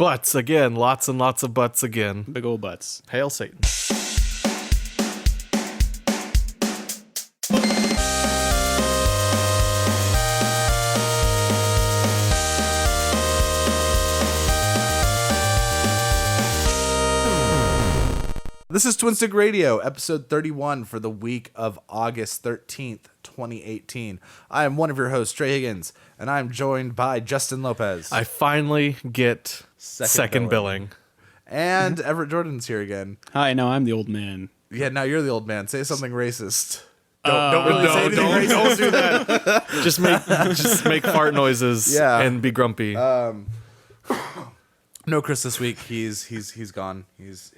Butts again. Lots and lots of butts again. Big old butts. Hail Satan. This is Twin Stick Radio, episode 31 for the week of August 13th, 2018. I am one of your hosts, Trey Higgins, and I am joined by Justin Lopez. I finally get second billing. And Everett Jordan's here again. Hi, no, I'm the old man. Yeah, now you're the old man. Say something racist. Don't really say anything racist. Don't do that. just make fart noises and be grumpy. No Chris this week. He's gone.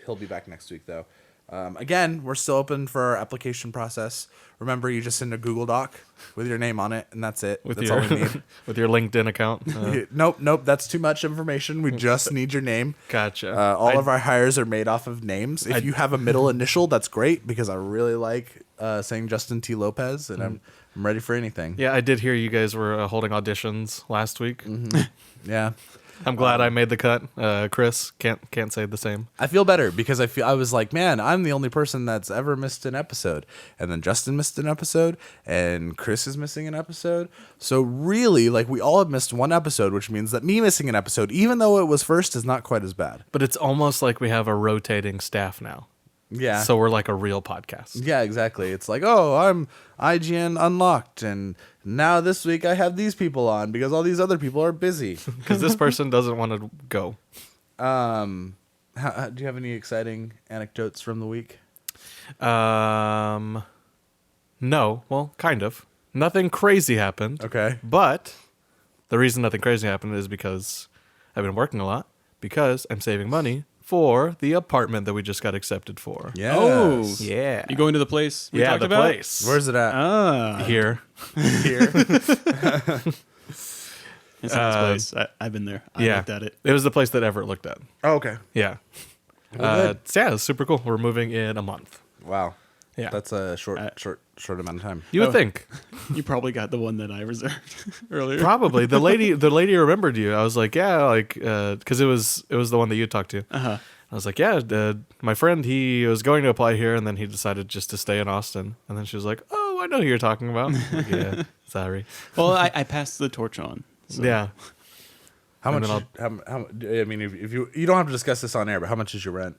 He'll be back next week though. Again, we're still open for our application process. Remember, you just send a Google Doc with your name on it, and that's it. That's all we need. With your LinkedIn account. Nope. That's too much information. We just need your name. Gotcha. All of our hires are made off of names. If you have a middle initial, that's great because I really like saying Justin T. Lopez, and I'm ready for anything. Yeah, I did hear you guys were holding auditions last week. Mm-hmm. Yeah. I'm glad I made the cut. Chris can't say the same. I feel better because I was like, man, I'm the only person that's ever missed an episode. And then Justin missed an episode, and Chris is missing an episode. So really, like, we all have missed one episode, which means that me missing an episode, even though it was first, is not quite as bad. But it's almost like we have a rotating staff now. Yeah. So we're like a real podcast. Yeah, exactly. It's like, oh, I'm IGN Unlocked, and now this week I have these people on because all these other people are busy. Because this person doesn't want to go. Do you have any exciting anecdotes from the week? No. Well, kind of. Nothing crazy happened. Okay. But the reason nothing crazy happened is because I've been working a lot, because I'm saving money for the apartment that we just got accepted for. Yes. Oh, Yeah. you going to the place we talked the about? place. Where's it at? Here. Here. It's a nice place. I've been there. I looked at it. It was the place that Everett looked at. Oh, okay. Yeah. Well, Yeah, it's super cool. We're moving in a month. Wow. Yeah. That's a short amount of time. You would think. You probably got the one that I reserved earlier. Probably. The lady remembered you. I was like, yeah, like, because it was the one that you talked to. Uh-huh. I was like, yeah, my friend, he was going to apply here, and then he decided just to stay in Austin. And then she was like, oh, I know who you're talking about. Like, yeah, sorry. Well, I passed the torch on. So. Yeah. How And much? I mean, if you don't have to discuss this on air, but how much is your rent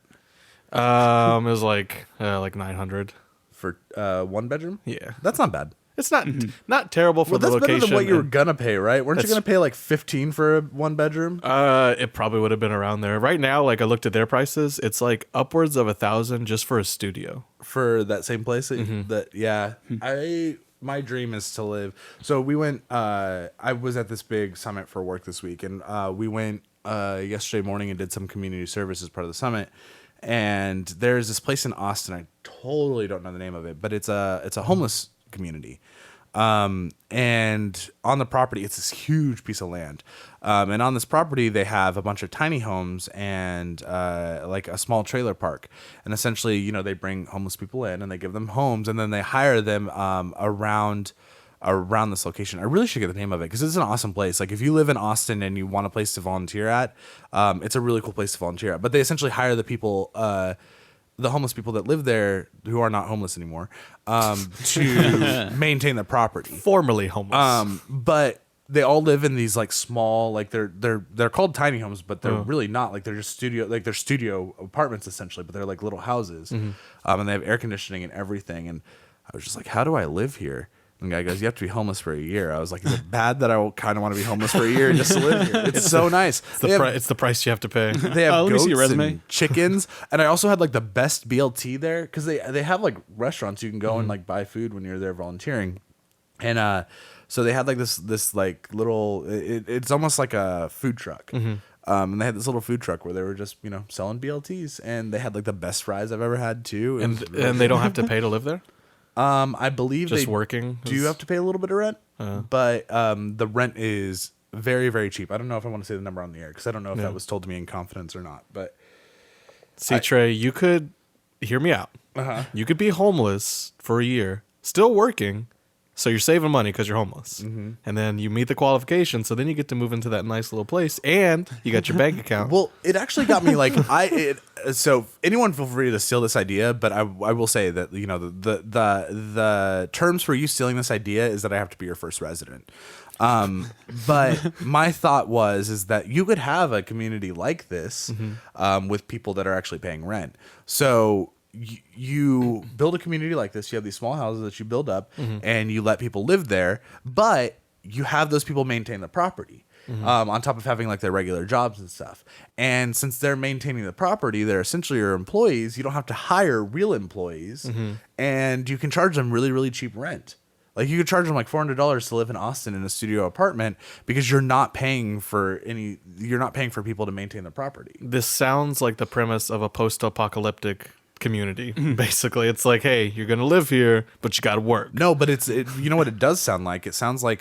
It was like 900. for one bedroom? Yeah. That's not bad. It's not terrible for Well, the that's location. better than what you were and- gonna pay, right? Weren't you That's- gonna pay like 15 for a one bedroom? It probably would have been around there. Right now, like, I looked at their prices. It's like upwards of $1,000 just for a studio. For that same place? My dream is to live. So we went. I was at this big summit for work this week, and we went yesterday morning and did some community service as part of the summit. And there's this place in Austin. I totally don't know the name of it, but it's a homeless community. And on the property, it's this huge piece of land. And on this property, they have a bunch of tiny homes and like a small trailer park. And essentially, you know, they bring homeless people in and they give them homes, and then they hire them around this location. I really should get the name of it because it's an awesome place. Like, if you live in Austin and you want a place to volunteer at, it's a really cool place to volunteer at. But they essentially hire the people, the homeless people that live there who are not homeless anymore, to maintain the property. Formerly homeless. But they all live in these like small, like they're called tiny homes, but they're really not. Like, they're just they're studio apartments essentially, but they're like little houses. And they have air conditioning and everything. And I was just like, how do I live here? And the guy goes, you have to be homeless for a year. I was like, is it bad that I kind of want to be homeless for a year just to live here? It's so nice. It's the price you have to pay. They have let me goats see your resume. and chickens. And I also had like the best BLT there because they have like restaurants you can go and like buy food when you're there volunteering. And so they had like this like little, it's almost like a food truck. And they had this little food truck where they were just, you know, selling BLTs. And they had like the best fries I've ever had too. And they don't have to pay to live there? I believe Just they working? do have to pay a little bit of rent, but the rent is very, very cheap. I don't know if I want to say the number on the air because I don't know if that was told to me in confidence or not. But See, Trey, you could hear me out. You could be homeless for a year, still working, So you're saving money because you're homeless. And then you meet the qualifications. So then you get to move into that nice little place and you got your bank account. Well, it actually got me like so anyone feel free to steal this idea, but I will say that, you know, the terms for you stealing this idea is that I have to be your first resident. But my thought is that you could have a community like this with people that are actually paying rent. So you build a community like this. You have these small houses that you build up, and you let people live there, but you have those people maintain the property. On top of having like their regular jobs and stuff. And since they're maintaining the property, they're essentially your employees. You don't have to hire real employees, and you can charge them really, really cheap rent. Like you could charge them like $400 to live in Austin in a studio apartment because you're not paying for people to maintain the property. This sounds like the premise of a post-apocalyptic community. Basically, it's like, hey, you're gonna live here, but you gotta work. No, but you know what it does sound like? It sounds like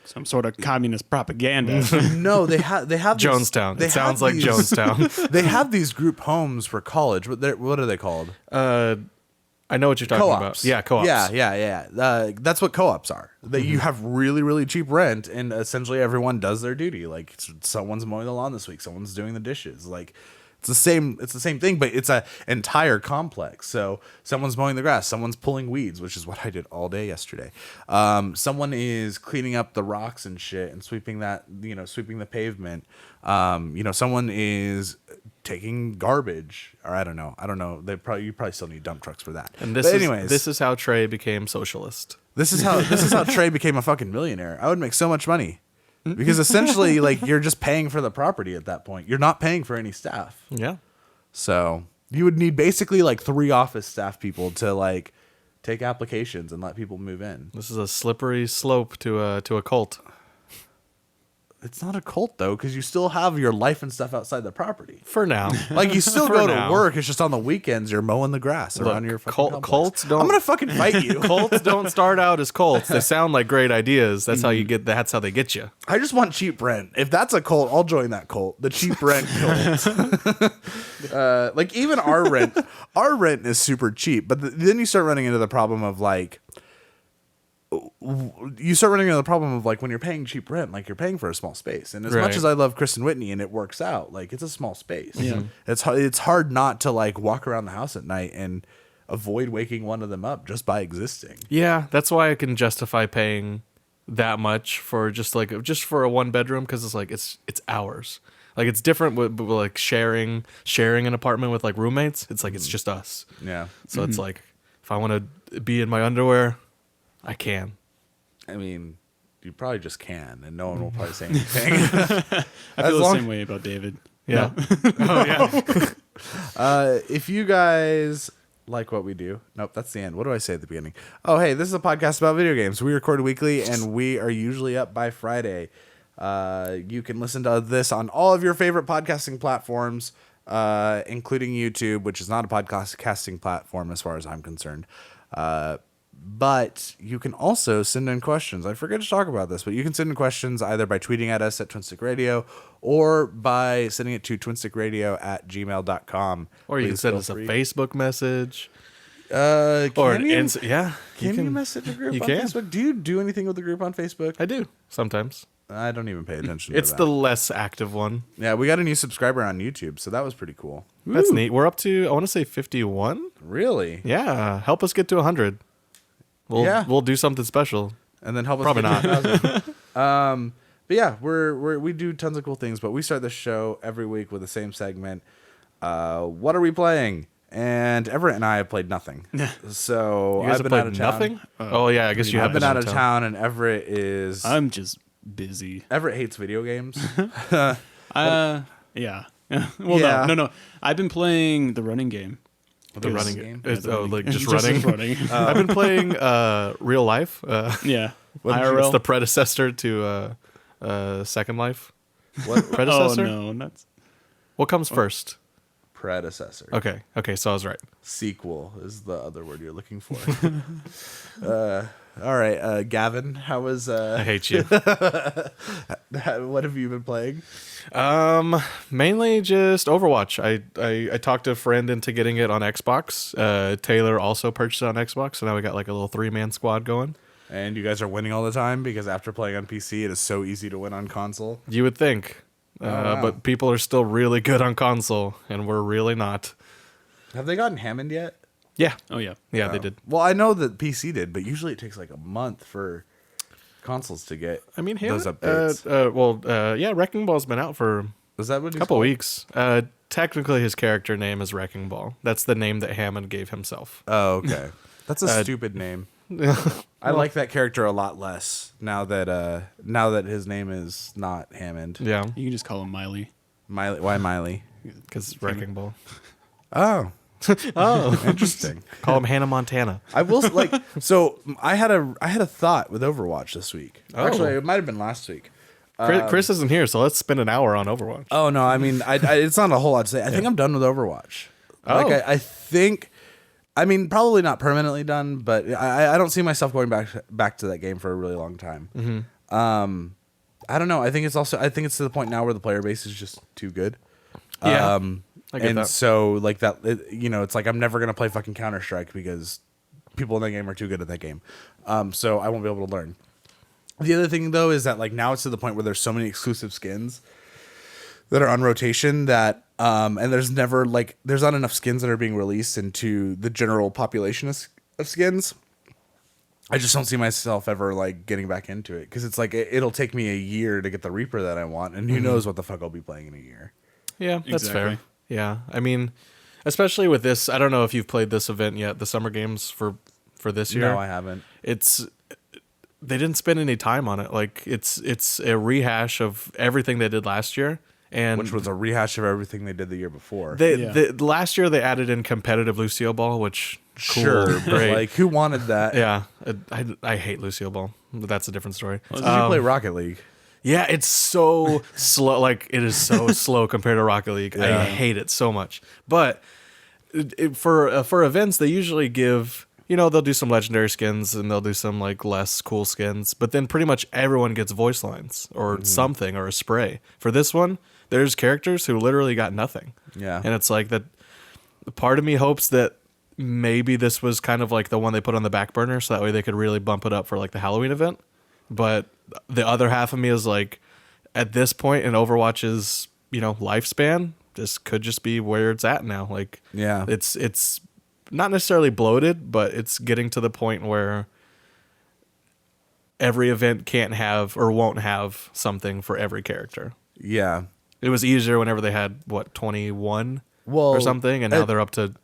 some sort of communist propaganda. No, they have Jonestown. It sounds like Jonestown. They have these group homes for college. What are they called? I know what you're talking Co-ops. about. Yeah, co-ops. Yeah. That's what co-ops are. That you have really, really cheap rent, and essentially everyone does their duty. Like someone's mowing the lawn this week, someone's doing the dishes. Like it's the same thing, but it's an entire complex. So someone's mowing the grass, someone's pulling weeds, which is what I did all day yesterday. Someone is cleaning up the rocks and shit and sweeping the pavement. Someone is taking garbage, or I don't know. You probably still need dump trucks for that. And this is how Trey became socialist. This is how Trey became a fucking millionaire. I would make so much money. Because essentially, like, you're just paying for the property at that point. You're not paying for any staff. Yeah. So you would need basically like 3 office staff people to like take applications and let people move in. This is a slippery slope to a cult. It's not a cult though, because you still have your life and stuff outside the property. For now. Like you still For go now. to work. It's just on the weekends you're mowing the grass around your fucking complex. Cults don't. I'm gonna fucking fight you. Cults don't start out as cults. They sound like great ideas. That's how you get. That's how they get you. I just want cheap rent. If that's a cult, I'll join that cult. The cheap rent cult. Like even our rent is super cheap. But then you start running into the problem of like. You start running into the problem of like when you're paying cheap rent, like you're paying for a small space. And as much as I love Kristen Whitney and it works out, like it's a small space. Yeah. It's hard not to like walk around the house at night and avoid waking one of them up just by existing. Yeah, that's why I can justify paying that much for just for a 1-bedroom, because it's like it's ours. Like it's different with like sharing an apartment with like roommates. It's like it's just us. Yeah. So it's like if I want to be in my underwear, I can. I mean, you probably just can, and no one will probably say anything. I feel the same way about David. Yeah. No. Oh yeah. If you guys like what we do, nope, that's the end. What do I say at the beginning? Oh, hey, this is a podcast about video games. We record weekly, and we are usually up by Friday. You can listen to this on all of your favorite podcasting platforms, including YouTube, which is not a podcasting platform as far as I'm concerned. But you can also send in questions. I forget to talk about this, but you can send in questions either by tweeting at us at Twinstick Radio or by sending it to twinstick.radio@gmail.com. Or you can send us a Facebook message. Can you you message a group you on can. Facebook? Do you do anything with the group on Facebook? I do sometimes. I don't even pay attention It's to the that. less active one. Yeah, we got a new subscriber on YouTube, so that was pretty cool. That's neat. We're up to, I want to say 51. Really? Yeah. Help us get to 100. We'll do something special. And then help us Probably get not. to 1,000. But yeah, we do tons of cool things, but we start the show every week with the same segment. What are we playing? And Everett and I have played nothing. So You guys I've have been out played of town. nothing? Oh yeah, I guess you have I've been out of town, and Everett is. I'm just busy. Everett hates video games. Yeah. Well, Yeah. No. I've been playing the running game. The running game? game. Like just Just running. running. I've been playing Real Life. Yeah. It's the predecessor to Second Life. What Oh Predecessor? no, that's What comes first? predecessor? Okay, so I was right. Sequel is the other word you're looking for. All right, Gavin, how was? I hate you. What have you been playing? Mainly just Overwatch. I talked a friend into getting it on Xbox. Taylor also purchased it on Xbox, so now we got like a little 3-man squad going. And you guys are winning all the time because after playing on PC, it is so easy to win on console. You would think. wow. But people are still really good on console, and we're really not. Have they gotten Hammond yet? Yeah. Oh yeah. Yeah, they did. Well, I know that PC did, but usually it takes like a month for consoles to get I mean, those updates. yeah, Wrecking Ball's been out for Is that what a couple weeks. Technically, his character name is Wrecking Ball. That's the name that Hammond gave himself. Oh, okay. That's a stupid name. I like that character a lot less now that his name is not Hammond. Yeah, You can just call him Miley. Miley, why Miley? because Wrecking Ball. Oh, Oh, interesting. call him Hannah Montana. I will like. So I had a thought with Overwatch this week. Oh. Actually, it might have been last week. Chris isn't here, so let's spend an hour on Overwatch. Oh no, I mean, it's not a whole lot to say. I think I'm done with Overwatch. Oh. Like I think, I mean, probably not permanently done, but I don't see myself going back to that game for a really long time. Mm-hmm. I don't know. I think it's to the point now where the player base is just too good. Yeah, I get and that. so like that, it's like I'm never gonna play fucking Counter-Strike because people in that game are too good at that game. So I won't be able to learn. The other thing though is that like now it's to the point where there's so many exclusive skins that are on rotation that and there's not enough skins that are being released into the general population of skins. I just don't see myself ever like getting back into it because it's like it'll take me a year to get the Reaper that I want, and who knows what the fuck I'll be playing in a year. Yeah, that's Exactly. fair. Yeah, I mean, especially with this, I don't know if you've played this event yet, the Summer Games for this year. No, I haven't. They didn't spend any time on it. Like it's a rehash of everything they did last year, and Which was a rehash of everything they did the year before. last year they added in competitive Lucio Ball, which cool, Sure, but great. like who wanted that? Yeah, I hate Lucio Ball, but that's a different story. Did you play Rocket League? Yeah, it's so slow. Like it is so slow compared to Rocket League. I Yeah. hate it so much. But for events, they usually give, they'll do some legendary skins and they'll do some like less cool skins. But then pretty much everyone gets voice lines or something or a spray. For this one, there's characters who literally got nothing. Yeah. And it's like that. Part of me hopes that maybe this was kind of like the one they put on the back burner, so that way they could really bump it up for like the Halloween event. But the other half of me is like, at this point in Overwatch's, lifespan, this could just be where it's at now. Like, Yeah. it's not necessarily bloated, but it's getting to the point where every event can't have or won't have something for every character. Yeah. It was easier whenever they had 21 Well, or something, and now they're up to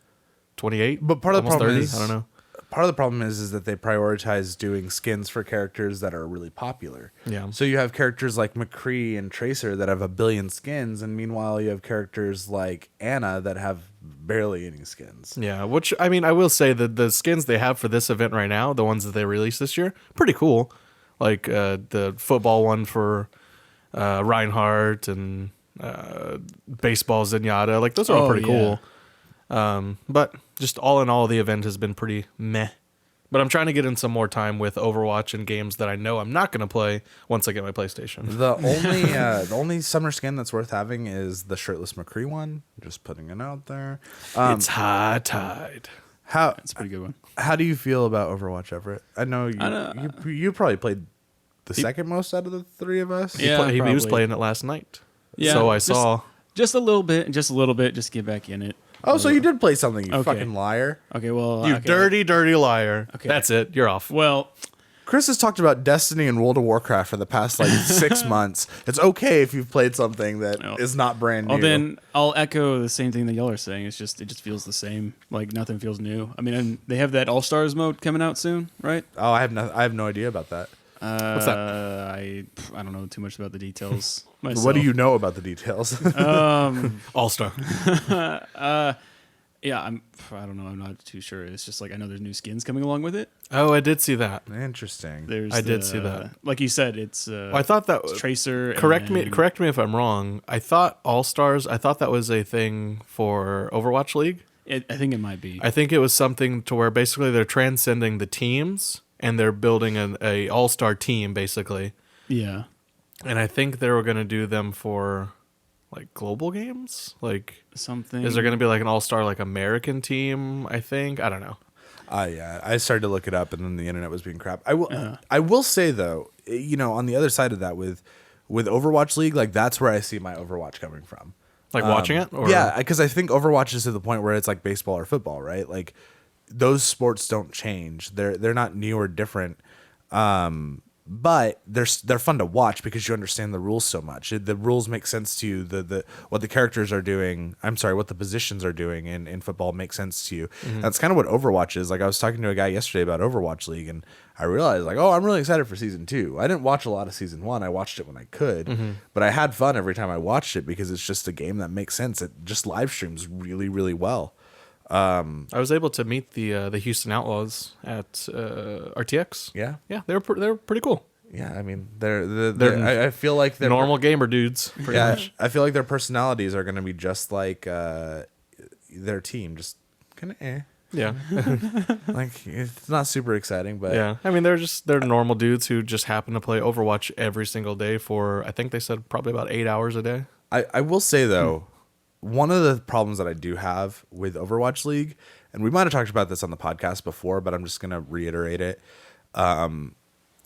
28. But part of the almost problem 30. is I don't know. Part of the problem is that they prioritize doing skins for characters that are really popular. Yeah. So you have characters like McCree and Tracer that have 1 billion skins, and meanwhile you have characters like Anna that have barely any skins. Yeah, which I mean, I will say that the skins they have for this event right now, the ones that they released this year, pretty cool. Like the football one for Reinhardt and baseball Zenyatta. Like those are all Oh, pretty cool. But just all in all, the event has been pretty meh. But I'm trying to get in some more time with Overwatch and games that I know I'm not going to play once I get my PlayStation. The only summer skin that's worth having is the shirtless McCree one. Just putting it out there. It's high tide. That's a pretty good one. How do you feel about Overwatch, Everett? I know you probably played the second most out of the three of us. Yeah. He was probably. playing it last night. Yeah, So I just- saw. Just a little bit, just to get back in it. Oh, so you did play something, you Okay. fucking liar. Okay, well, You okay. dirty, dirty liar. Okay. That's it. You're off. Well, Chris has talked about Destiny and World of Warcraft for the past like 6 months. It's okay if you've played something that is not brand new. well, then I'll echo the same thing that y'all are saying. It just feels the same. Like nothing feels new. I mean, and they have that All Stars mode coming out soon, right? Oh, I have no idea about that. What's that? I don't know too much about the details. Myself. What do you know about the details? All Star. Yeah, I don't know. I'm not too sure. It's just like I know there's new skins coming along with it. Oh, I did see that. Interesting. There's I did see that. Like you said, it's I thought that it's Tracer. correct and me if I'm wrong. I thought All Stars. I thought that was a thing for Overwatch League. I think it might be. I think it was something to where basically they're transcending the teams and they're building a All Star team basically. Yeah. And I think they were going to do them for like global games. Like, Something. is there going to be like an All Star like American team? I think I don't know. Yeah, I started to look it up, and then the internet was being crap. I will say though, on the other side of that, with Overwatch League, like that's where I see my Overwatch coming from. Like watching it? Or? Yeah, because I think Overwatch is to the point where it's like baseball or football, right? Like those sports don't change. They're not new or different. But they're fun to watch because you understand the rules so much. The rules make sense to you. The what the characters are doing. What the positions are doing in football makes sense to you. Mm-hmm. That's kind of what Overwatch is. Like I was talking to a guy yesterday about Overwatch League, and I realized like, oh, I'm really excited for season 2. I didn't watch a lot of season 1. I watched it when I could, but I had fun every time I watched it because it's just a game that makes sense. It just live streams really, really well. I was able to meet the Houston Outlaws at RTX. Yeah, they were pretty cool. Yeah, I mean I feel like they're normal gamer dudes. Pretty much. I feel like their personalities are going to be just like their team, just kind of Yeah, like it's not super exciting, but yeah. I mean they're normal dudes who just happen to play Overwatch every single day for I think they said probably about 8 hours a day. I will say though. One of the problems that I do have with Overwatch League, and we might have talked about this on the podcast before, but I'm just going to reiterate it. I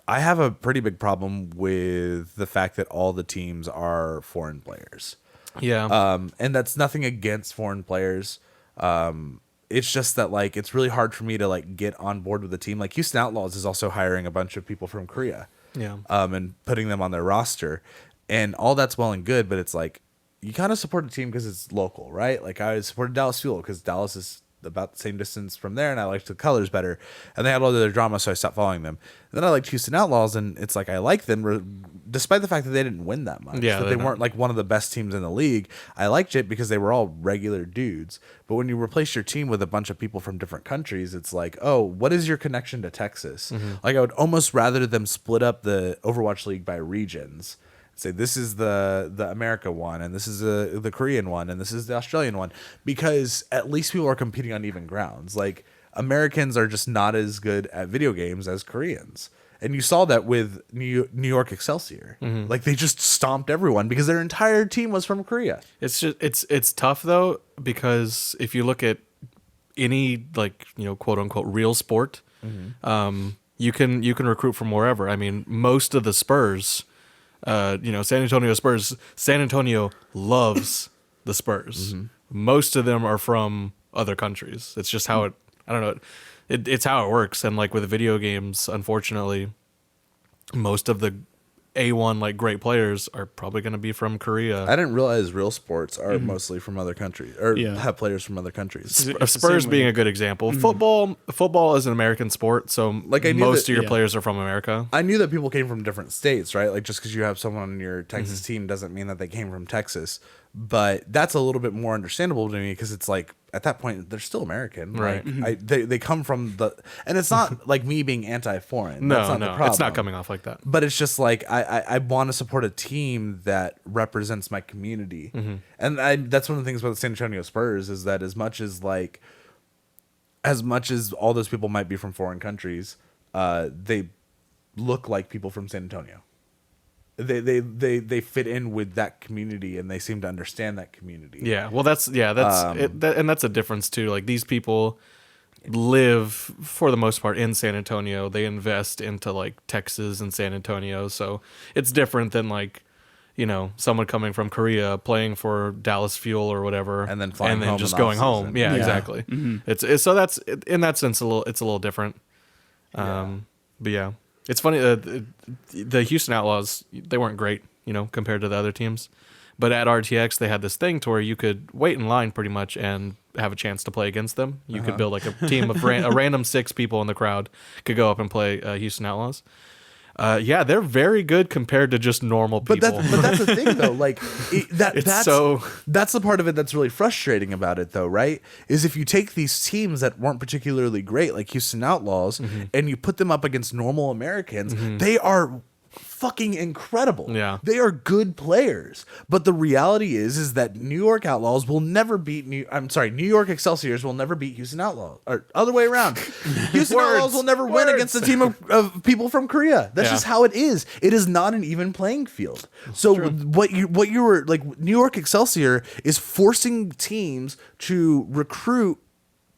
have a pretty big problem with the fact that all the teams are foreign players. Yeah. And that's nothing against foreign players. It's just that like it's really hard for me to like get on board with the team. Like Houston Outlaws is also hiring a bunch of people from Korea. Yeah. And putting them on their roster. And all that's well and good, but it's like you kind of support a team because it's local, right? Like I supported Dallas Fuel because Dallas is about the same distance from there, and I liked the colors better. And they had all of their drama, so I stopped following them. And then I liked Houston Outlaws, and it's like I like them despite the fact that they didn't win that much. Yeah, that they weren't like one of the best teams in the league. I liked it because they were all regular dudes. But when you replace your team with a bunch of people from different countries, it's like, oh, what is your connection to Texas? Like I would almost rather them split up the Overwatch League by regions. Say this is the America one, and this is the Korean one, and this is the Australian one, because at least people are competing on even grounds. Like Americans are just not as good at video games as Koreans, and you saw that with New York Excelsior. Like they just stomped everyone because their entire team was from Korea. It's just it's tough though, because if you look at any like quote unquote real sport, you can recruit from wherever. I mean, most of the Spurs. San Antonio Spurs. San Antonio loves the Spurs. Most of them are from other countries. It's just how I don't know. It's how it works. And like with video games, unfortunately, most of the A1 like great players are probably going to be from Korea. I didn't realize real sports are mostly from other countries or have players from other countries. Spurs being a good example. Football is an American sport, so like most of your players are from America. I knew that people came from different states, right? Like just because you have someone on your Texas team doesn't mean that they came from Texas. But that's a little bit more understandable to me because it's like at that point they're still American, right? Like, they come from and it's not like me being anti-foreign. No, that's not the problem. It's not coming off like that. But it's just like I want to support a team that represents my community, and that's one of the things about the San Antonio Spurs is that as much as all those people might be from foreign countries, they look like people from San Antonio. They fit in with that community and they seem to understand that community. Yeah, well, that's and that's a difference too. Like these people live for the most part in San Antonio. They invest into like Texas and San Antonio, so it's different than like someone coming from Korea playing for Dallas Fuel or whatever, and then flying and then home just in going off-season. home. Yeah, exactly. It's so that's in that sense a little different. But yeah. It's funny, the Houston Outlaws, they weren't great, compared to the other teams. But at RTX, they had this thing to where you could wait in line pretty much and have a chance to play against them. You could build like a team of a random 6 people in the crowd could go up and play Houston Outlaws. They're very good compared to just normal people. But that's the thing, though. Like that's the part of it that's really frustrating about it, though, right? Is if you take these teams that weren't particularly great, like Houston Outlaws, and you put them up against normal Americans, they are fucking incredible. Yeah. They are good players. But the reality is that New York Outlaws will never beat New York Excelsiors will never beat Houston Outlaws. Or other way around. Houston Outlaws will never win against a team of people from Korea. That's just how it is. It is not an even playing field. So what you were like, New York Excelsior is forcing teams to recruit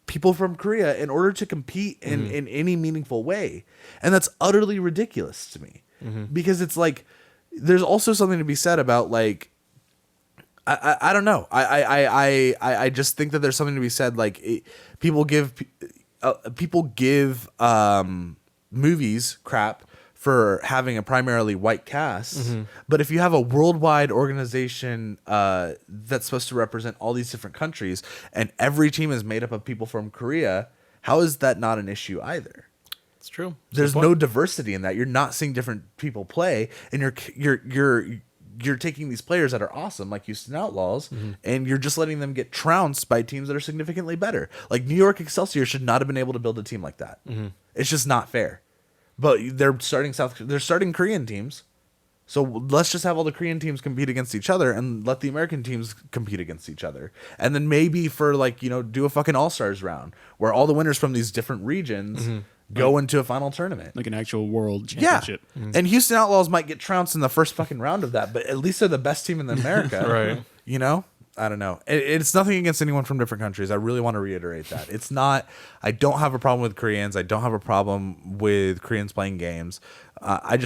people from Korea in order to compete in any meaningful way. And that's utterly ridiculous to me. Because it's like, there's also something to be said about like, I don't know. I just think that there's something to be said. Like people give movies crap for having a primarily white cast, but if you have a worldwide organization that's supposed to represent all these different countries, and every team is made up of people from Korea, how is that not an issue either? It's true. There's no diversity in that. You're not seeing different people play, and you're taking these players that are awesome, like Houston Outlaws, and you're just letting them get trounced by teams that are significantly better. Like New York Excelsior should not have been able to build a team like that. It's just not fair. But they're starting Korean teams, so let's just have all the Korean teams compete against each other and let the American teams compete against each other, and then maybe for like do a fucking All-Stars round where all the winners from these different regions go into a final tournament, like an actual world championship. Yeah, and Houston Outlaws might get trounced in the first fucking round of that, but at least they're the best team in America, right? I don't know. It's nothing against anyone from different countries. I really want to reiterate that. It's not, I don't have a problem with Koreans. I don't have a problem with Koreans playing games. I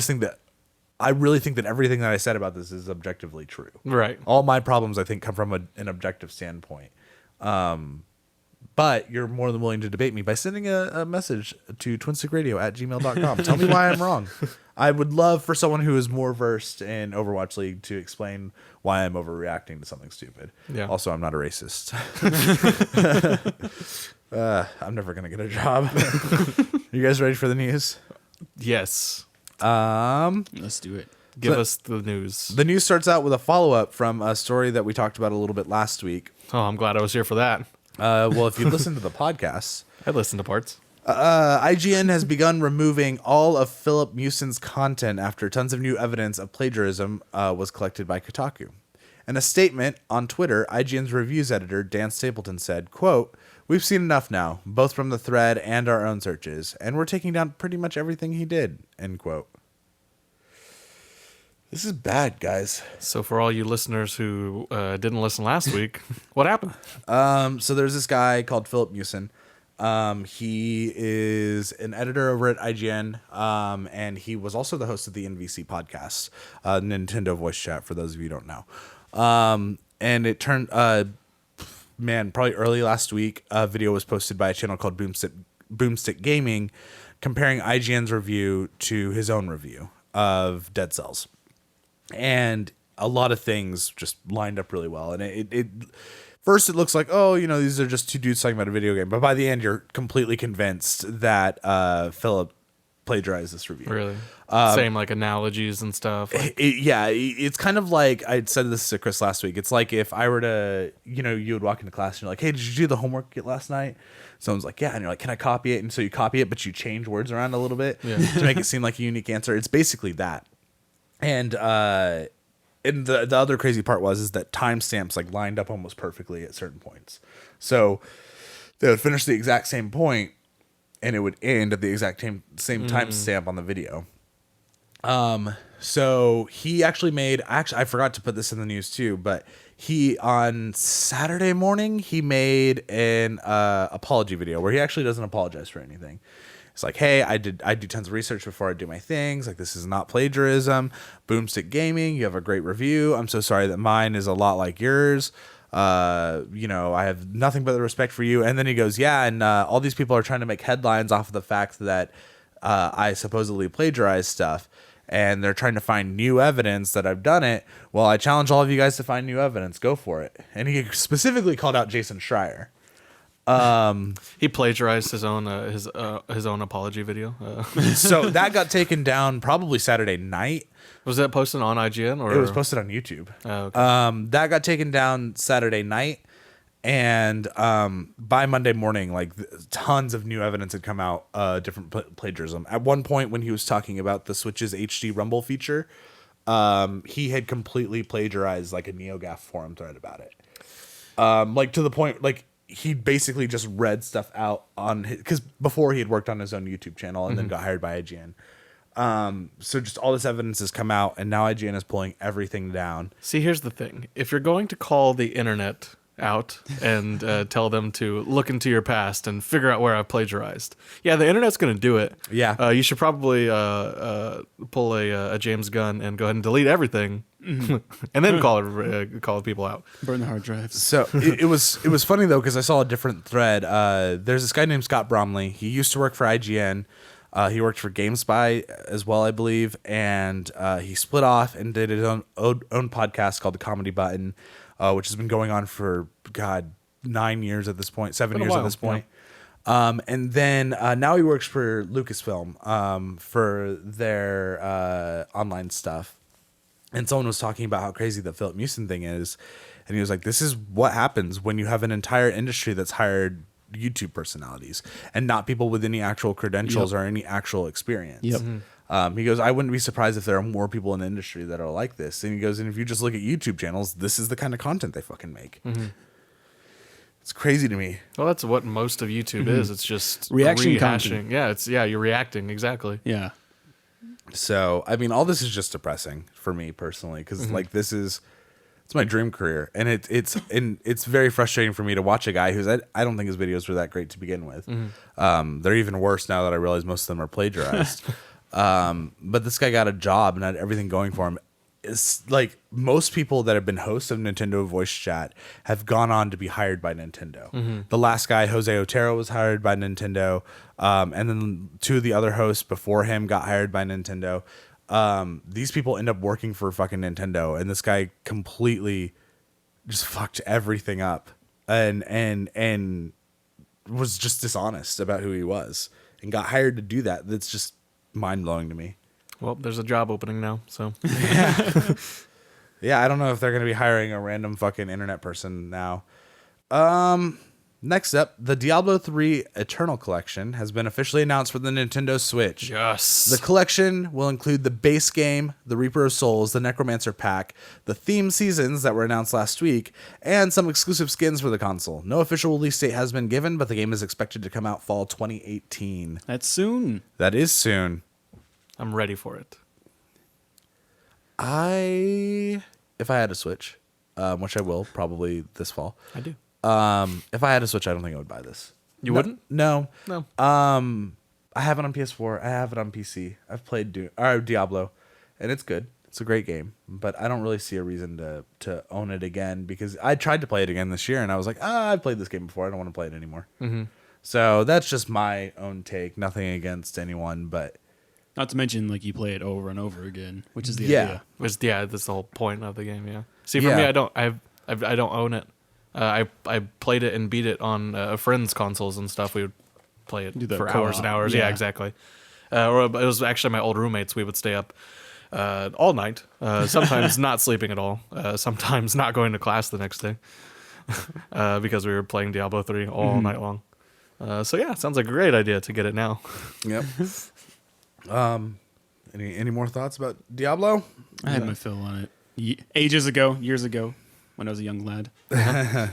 really think that everything that I said about this is objectively true. Right. All my problems, I think, come from an objective standpoint. But you're more than willing to debate me by sending a message to twinstickradio@gmail.com. Tell me why I'm wrong. I would love for someone who is more versed in Overwatch League to explain why I'm overreacting to something stupid. Yeah. Also, I'm not a racist. I'm never going to get a job. You guys ready for the news? Yes. Let's do it. Give us the news. The news starts out with a follow-up from a story that we talked about a little bit last week. Oh, I'm glad I was here for that. Well, if you listen to the podcast, I listened to parts. IGN has begun removing all of Philip Mewson's content after tons of new evidence of plagiarism was collected by Kotaku. In a statement on Twitter, IGN's reviews editor, Dan Stapleton, said, quote, "We've seen enough now, both from the thread and our own searches, and we're taking down pretty much everything he did," end quote. This is bad, guys. So for all you listeners who didn't listen last week, what happened? So there's this guy called Philip Mewson. He is an editor over at IGN, and he was also the host of the NVC podcast, Nintendo Voice Chat, for those of you who don't know. And it turned, probably early last week, a video was posted by a channel called Boomstick Gaming, comparing IGN's review to his own review of Dead Cells. And a lot of things just lined up really well. And it first it looks like, these are just two dudes talking about a video game. But by the end, you're completely convinced that Philip plagiarized this review. Really? Same like analogies and stuff. It's kind of like, I said this to Chris last week. It's like if I were to, you would walk into class and you're like, "Hey, did you do the homework last night?" Someone's like, "Yeah." And you're like, "Can I copy it?" And so you copy it, but you change words around a little bit to make it seem like a unique answer. It's basically that. And the other crazy part is that timestamps like lined up almost perfectly at certain points. So they would finish the exact same point, and it would end at the exact same timestamp on the video. So he actually made. I forgot to put this in the news too, but he on Saturday morning he made an apology video where he actually doesn't apologize for anything. It's like, "Hey, I do tons of research before I do my things. Like, this is not plagiarism. Boomstick Gaming, you have a great review. I'm so sorry that mine is a lot like yours. I have nothing but the respect for you." And then he goes, "Yeah, and all these people are trying to make headlines off of the fact that I supposedly plagiarized stuff, and they're trying to find new evidence that I've done it. Well, I challenge all of you guys to find new evidence. Go for it." And he specifically called out Jason Schreier. He plagiarized his own apology video. So that got taken down probably Saturday night. Was that posted on IGN or it was posted on YouTube? Oh, okay. That got taken down Saturday night, and by Monday morning, like tons of new evidence had come out, different plagiarism. At one point, when he was talking about the Switch's HD Rumble feature, he had completely plagiarized like a NeoGAF forum thread about it. Like to the point, like he basically just read stuff out on his, because before he had worked on his own YouTube channel and then got hired by IGN. So just all this evidence has come out, and now IGN is pulling everything down. See, here's the thing. If you're going to call the internet out and tell them to look into your past and figure out where I plagiarized. Yeah, the internet's going to do it. Yeah. You should probably pull a James Gunn and go ahead and delete everything, and then call people out. Burn the hard drives. So it was funny though, because I saw a different thread. There's this guy named Scott Bromley. He used to work for IGN. He worked for GameSpy as well, I believe, and he split off and did his own podcast called The Comedy Button, which has been going on for 9 years at this point, 7 years at this point. And then now he works for Lucasfilm for their online stuff. And someone was talking about how crazy the Philip Mewson thing is, and he was like, "This is what happens when you have an entire industry that's hired YouTube personalities and not people with any actual credentials or any actual experience." Yep. He goes, "I wouldn't be surprised if there are more people in the industry that are like this." And he goes, "And if you just look at YouTube channels, this is the kind of content they fucking make." It's crazy to me. Well, that's what most of YouTube is. It's just Reaction rehashing. content. Yeah, you're reacting exactly. Yeah. So, I mean, all this is just depressing for me personally, because like it's my dream career, and it's very frustrating for me to watch a guy who's I don't think his videos were that great to begin with. They're even worse now that I realize most of them are plagiarized. But this guy got a job and had everything going for him. It's like most people that have been hosts of Nintendo Voice Chat have gone on to be hired by Nintendo. The last guy, Jose Otero, was hired by Nintendo. And then two of the other hosts before him got hired by Nintendo. These people end up working for fucking Nintendo, and this guy completely just fucked everything up and was just dishonest about who he was and got hired to do that. That's just mind blowing to me. Well, there's a job opening now, so Yeah, I don't know if they're going to be hiring a random fucking internet person now. Next up, the Diablo 3 Eternal Collection has been officially announced for the Nintendo Switch. yes. The collection will include the base game, the Reaper of Souls, the Necromancer pack, the theme seasons that were announced last week, and some exclusive skins for the console. No official release date has been given, but the game is expected to come out fall 2018. That's soon. That is soon. I'm ready for it. If I had a Switch, which I will probably this fall. I do. If I had a Switch, I don't think I would buy this. You wouldn't? No. No. I have it on PS4. I have it on PC. I've played Diablo, and it's good. It's a great game, but I don't really see a reason to own it again, because I tried to play it again this year, and I was like, I've played this game before. I don't want to play it anymore. So that's just my own take. Nothing against anyone, but Not to mention, like, you play it over and over again, which is the Yeah. idea. That's the whole point of the game. Yeah. See, for Yeah. me, I don't own it. I played it and beat it on a friend's consoles and stuff. We would play it Do the for co-op, hours and hours. Yeah, yeah. exactly. Or it was actually my old roommates. We would stay up all night. Sometimes not sleeping at all. Sometimes not going to class the next day because we were playing Diablo 3 all night long. So yeah, it sounds like a great idea to get it now. Yep. Any more thoughts about Diablo? I had my fill on it years ago, when I was a young lad. I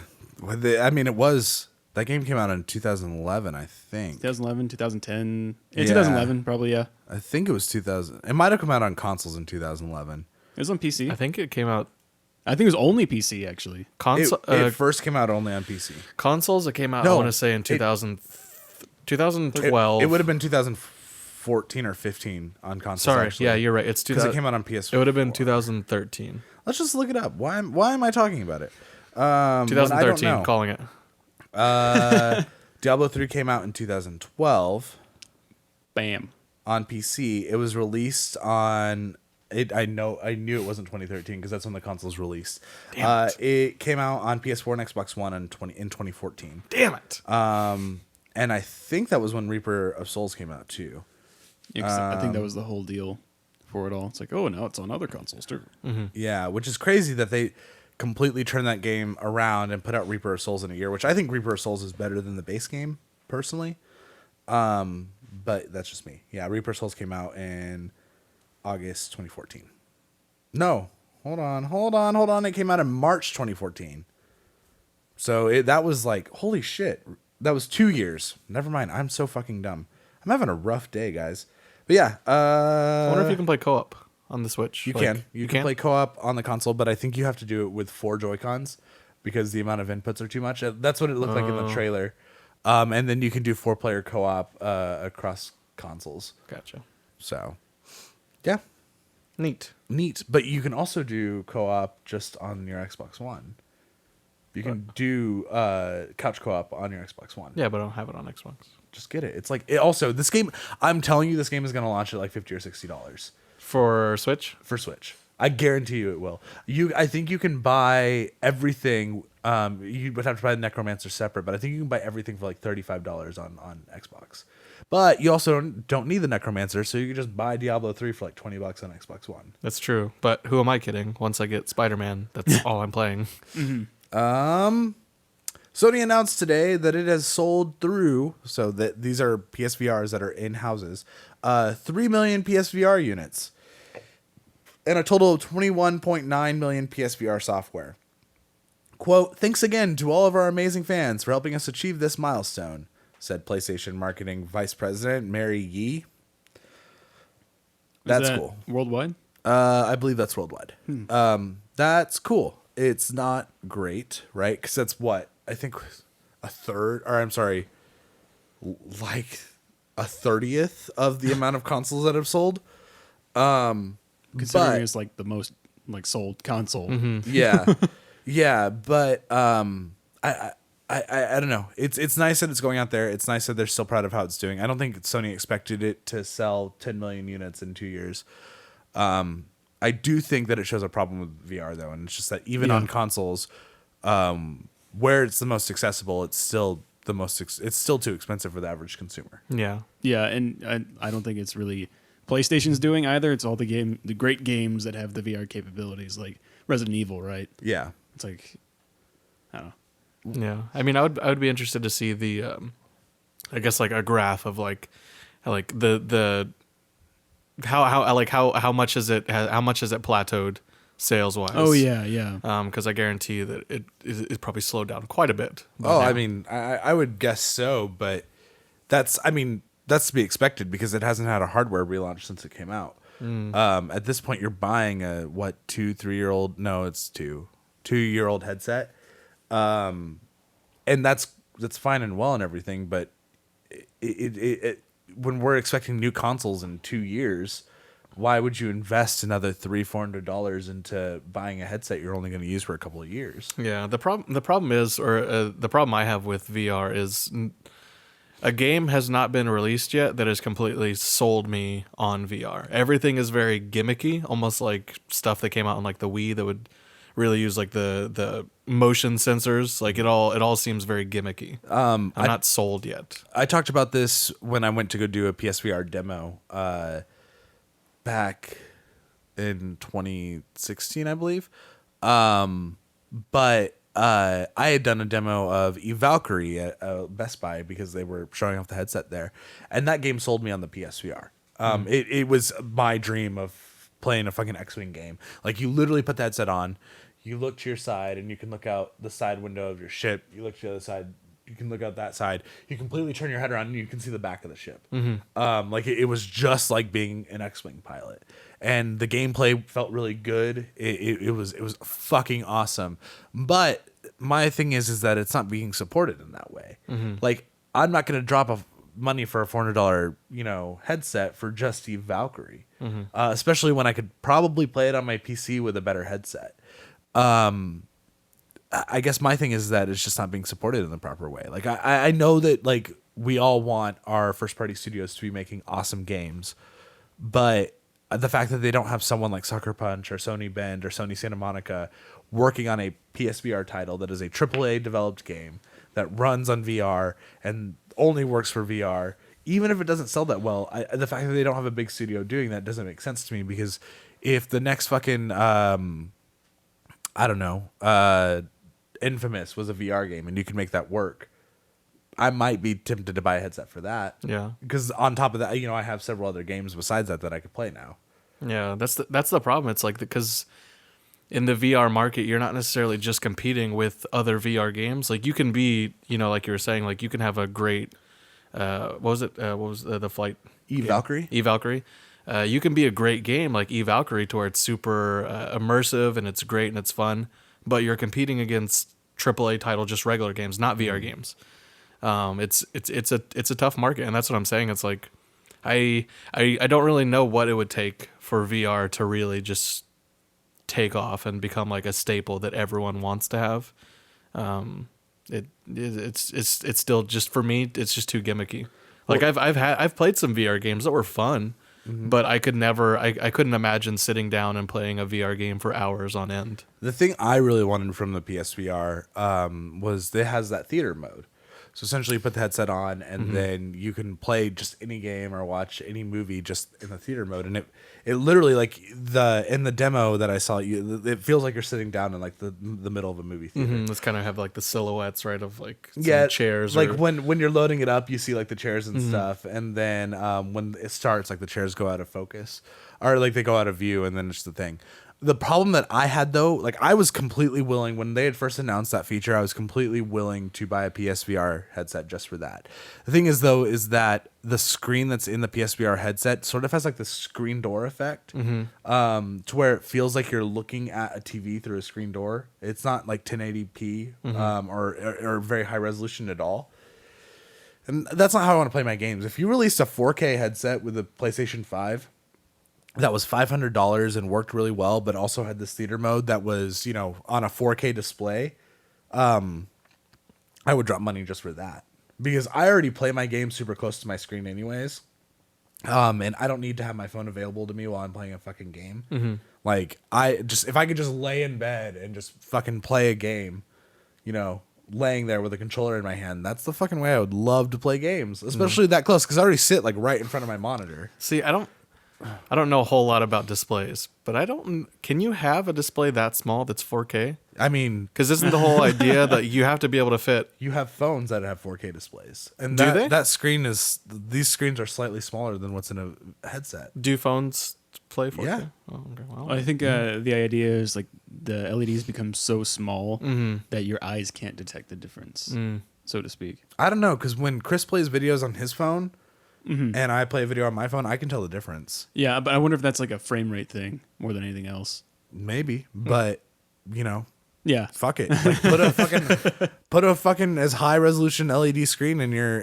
mean, that game came out in 2011, I think. 2011, 2010. Yeah. 2011, probably, yeah. I think it was 2000. It might have come out on consoles in 2011. It was on PC. I think it came out I think it was only PC, actually. It first came out only on PC. Consoles. It came out. No, I want to say in 2012. It would have been 2014 or 15 on consoles. Sorry, actually. yeah, you're right. It's Because it came out on PS4. It would have been 2013. Let's just look it up. Why am I talking about it? When I don't 2013. know. Calling it. Diablo 3 came out in 2012 Bam. on PC. It was released on. I knew it wasn't 2013 because that's when the consoles released. Damn it. It came out on PS4 and Xbox One in 2014. Damn it. And I think that was when Reaper of Souls came out too. Yeah, 'cause I think that was the whole deal for it all. It's like, oh, now it's on other consoles too. Yeah, which is crazy that they completely turned that game around and put out Reaper of Souls in a year, which I think Reaper of Souls is better than the base game, personally. But that's just me. Yeah, Reaper of Souls came out in August 2014. No, hold on. It came out in March 2014. So that was like, holy shit. That was 2 years. Never mind. I'm so fucking dumb. I'm having a rough day, guys. But yeah. I wonder if you can play co-op on the Switch. You can play co-op on the console, but I think you have to do it with 4 Joy-Cons because the amount of inputs are too much. That's what it looked like in the Oh. trailer. And then you can do 4-player co-op across consoles. Gotcha. So, yeah, Neat. neat. But you can also do co-op just on your Xbox One. You can do couch co-op on your Xbox One. Yeah, but I don't have it on Xbox. Just get it. It's like also this game. I'm telling you, this game is going to launch at like $50 or $60 For Switch? for Switch. I guarantee you it will. I think you can buy everything. You would have to buy the Necromancer separate, but I think you can buy everything for like $35 on Xbox. But you also don't need the Necromancer, so you can just buy Diablo 3 for like $20 on Xbox One. That's true. But who am I kidding? Once I get Spider-Man, that's all I'm playing. Sony announced today that it has sold through, so that these are PSVRs that are in houses, 3 million PSVR units, and a total of 21.9 million PSVR software. Quote, "Thanks again to all of our amazing fans for helping us achieve this milestone," said PlayStation Marketing Vice President Mary Yee. That's cool. Worldwide? I believe that's worldwide. That's cool. It's not great, right? Because that's what I think a third, or I'm sorry, like a 30th of the amount of consoles that have sold. Considering But- it's like the most like sold console. Yeah, yeah, but I don't know. It's nice that it's going out there. It's nice that they're still proud of how it's doing. I don't think Sony expected it to sell 10 million units in 2 years. I do think that it shows a problem with VR though, and it's just that even on consoles, where it's the most accessible, it's still it's still too expensive for the average consumer. Yeah. Yeah, and I don't think it's really PlayStation's doing either. It's all the great games that have the VR capabilities, like Resident Evil, right? Yeah, It's like, I don't know. Yeah. I mean, I would be interested to see the, I guess like a graph of like the how much has it plateaued sales wise. Oh yeah. Because I guarantee you that it probably slowed down quite a bit. Oh, I mean, I would guess so, but that's to be expected because it hasn't had a hardware relaunch since it came out. At this point, you're buying a 2-3-year-old? No, it's 2-year-old headset, and that's fine and well and everything. But it when we're expecting new consoles in 2 years, why would you invest another $300-$400 into buying a headset you're only going to use for a couple of years? Yeah, the problem is, or the problem I have with VR is a game has not been released yet that has completely sold me on VR. Everything is very gimmicky, almost like stuff that came out on like the Wii that would really use like the motion sensors. Like it all seems very gimmicky. I'm not sold yet. I talked about this when I went to go do a PSVR demo back in 2016, I believe. But I had done a demo of Valkyrie at Best Buy because they were showing off the headset there, and that game sold me on the PSVR. It was my dream of playing a fucking X-Wing game. Like you literally put the headset on, you look to your side, and you can look out the side window of your ship. You look to the other side, you can look out that side. You completely turn your head around, and you can see the back of the ship. Like it was just like being an X-Wing pilot, and the gameplay felt really good. It was fucking awesome. But my thing is that it's not being supported in that way. Like I'm not going to drop money for a $400 headset for just Eve Valkyrie, especially when I could probably play it on my PC with a better headset. I guess my thing is that it's just not being supported in the proper way. Like I know that like we all want our first party studios to be making awesome games, but the fact that they don't have someone like Sucker Punch or Sony Bend or Sony Santa Monica working on a PSVR title that is a AAA developed game that runs on VR and only works for VR, even if it doesn't sell that well, the fact that they don't have a big studio doing that doesn't make sense to me, because if the next fucking Infamous was a VR game and you could make that work, I might be tempted to buy a headset for that. Yeah. Because on top of that, I have several other games besides that I could play now. Yeah, that's the problem. It's like because in the VR market, you're not necessarily just competing with other VR games. Like you can be, like you were saying, like you can have a great, what was it? What was the flight? Valkyrie? Valkyrie. You can be a great game like Valkyrie to where it's super immersive and it's great and it's fun, but you're competing against AAA title, just regular games, not VR games. It's a tough market, and that's what I'm saying. It's like I don't really know what it would take for VR to really just take off and become like a staple that everyone wants to have. It's still just, for me, it's just too gimmicky. Like I've played some VR games that were fun, but I couldn't imagine sitting down and playing a VR game for hours on end. The thing I really wanted from the PSVR was it has that theater mode. So essentially you put the headset on and then you can play just any game or watch any movie just in the theater mode. And it literally, like in the demo that I saw, it feels like you're sitting down in like the middle of a movie theater. Let's kind of have like the silhouettes, right, of like some Yeah, chairs. Like when you're loading it up, you see like the chairs and stuff. And then when it starts, like the chairs go out of focus or like they go out of view, and then it's the thing. The problem that I had, though, like I was completely willing when they had first announced that feature, I was completely willing to buy a PSVR headset just for that. The thing is, though, is that the screen that's in the PSVR headset sort of has like the screen door effect, to where it feels like you're looking at a TV through a screen door. It's not like 1080p or very high resolution at all. And that's not how I want to play my games. If you released a 4K headset with a PlayStation 5 that was $500 and worked really well, but also had this theater mode that was, on a 4K display, I would drop money just for that, because I already play my game super close to my screen anyways. And I don't need to have my phone available to me while I'm playing a fucking game. Like if I could just lay in bed and just fucking play a game, laying there with a controller in my hand, that's the fucking way I would love to play games, especially that close, because I already sit like right in front of my monitor. See, I don't know a whole lot about displays, but can you have a display that small that's 4K? I mean, because isn't the whole idea that you have to be able to fit? You have phones that have 4K displays, and do they? These screens are slightly smaller than what's in a headset. Do phones play 4K? Yeah. Oh, okay. Well, I think the idea is like the LEDs become so small that your eyes can't detect the difference, so to speak. I don't know, because when Chris plays videos on his phone, and I play a video on my phone, I can tell the difference. Yeah, but I wonder if that's like a frame rate thing more than anything else. Maybe, but yeah, fuck it. Like, put a fucking as high resolution LED screen in your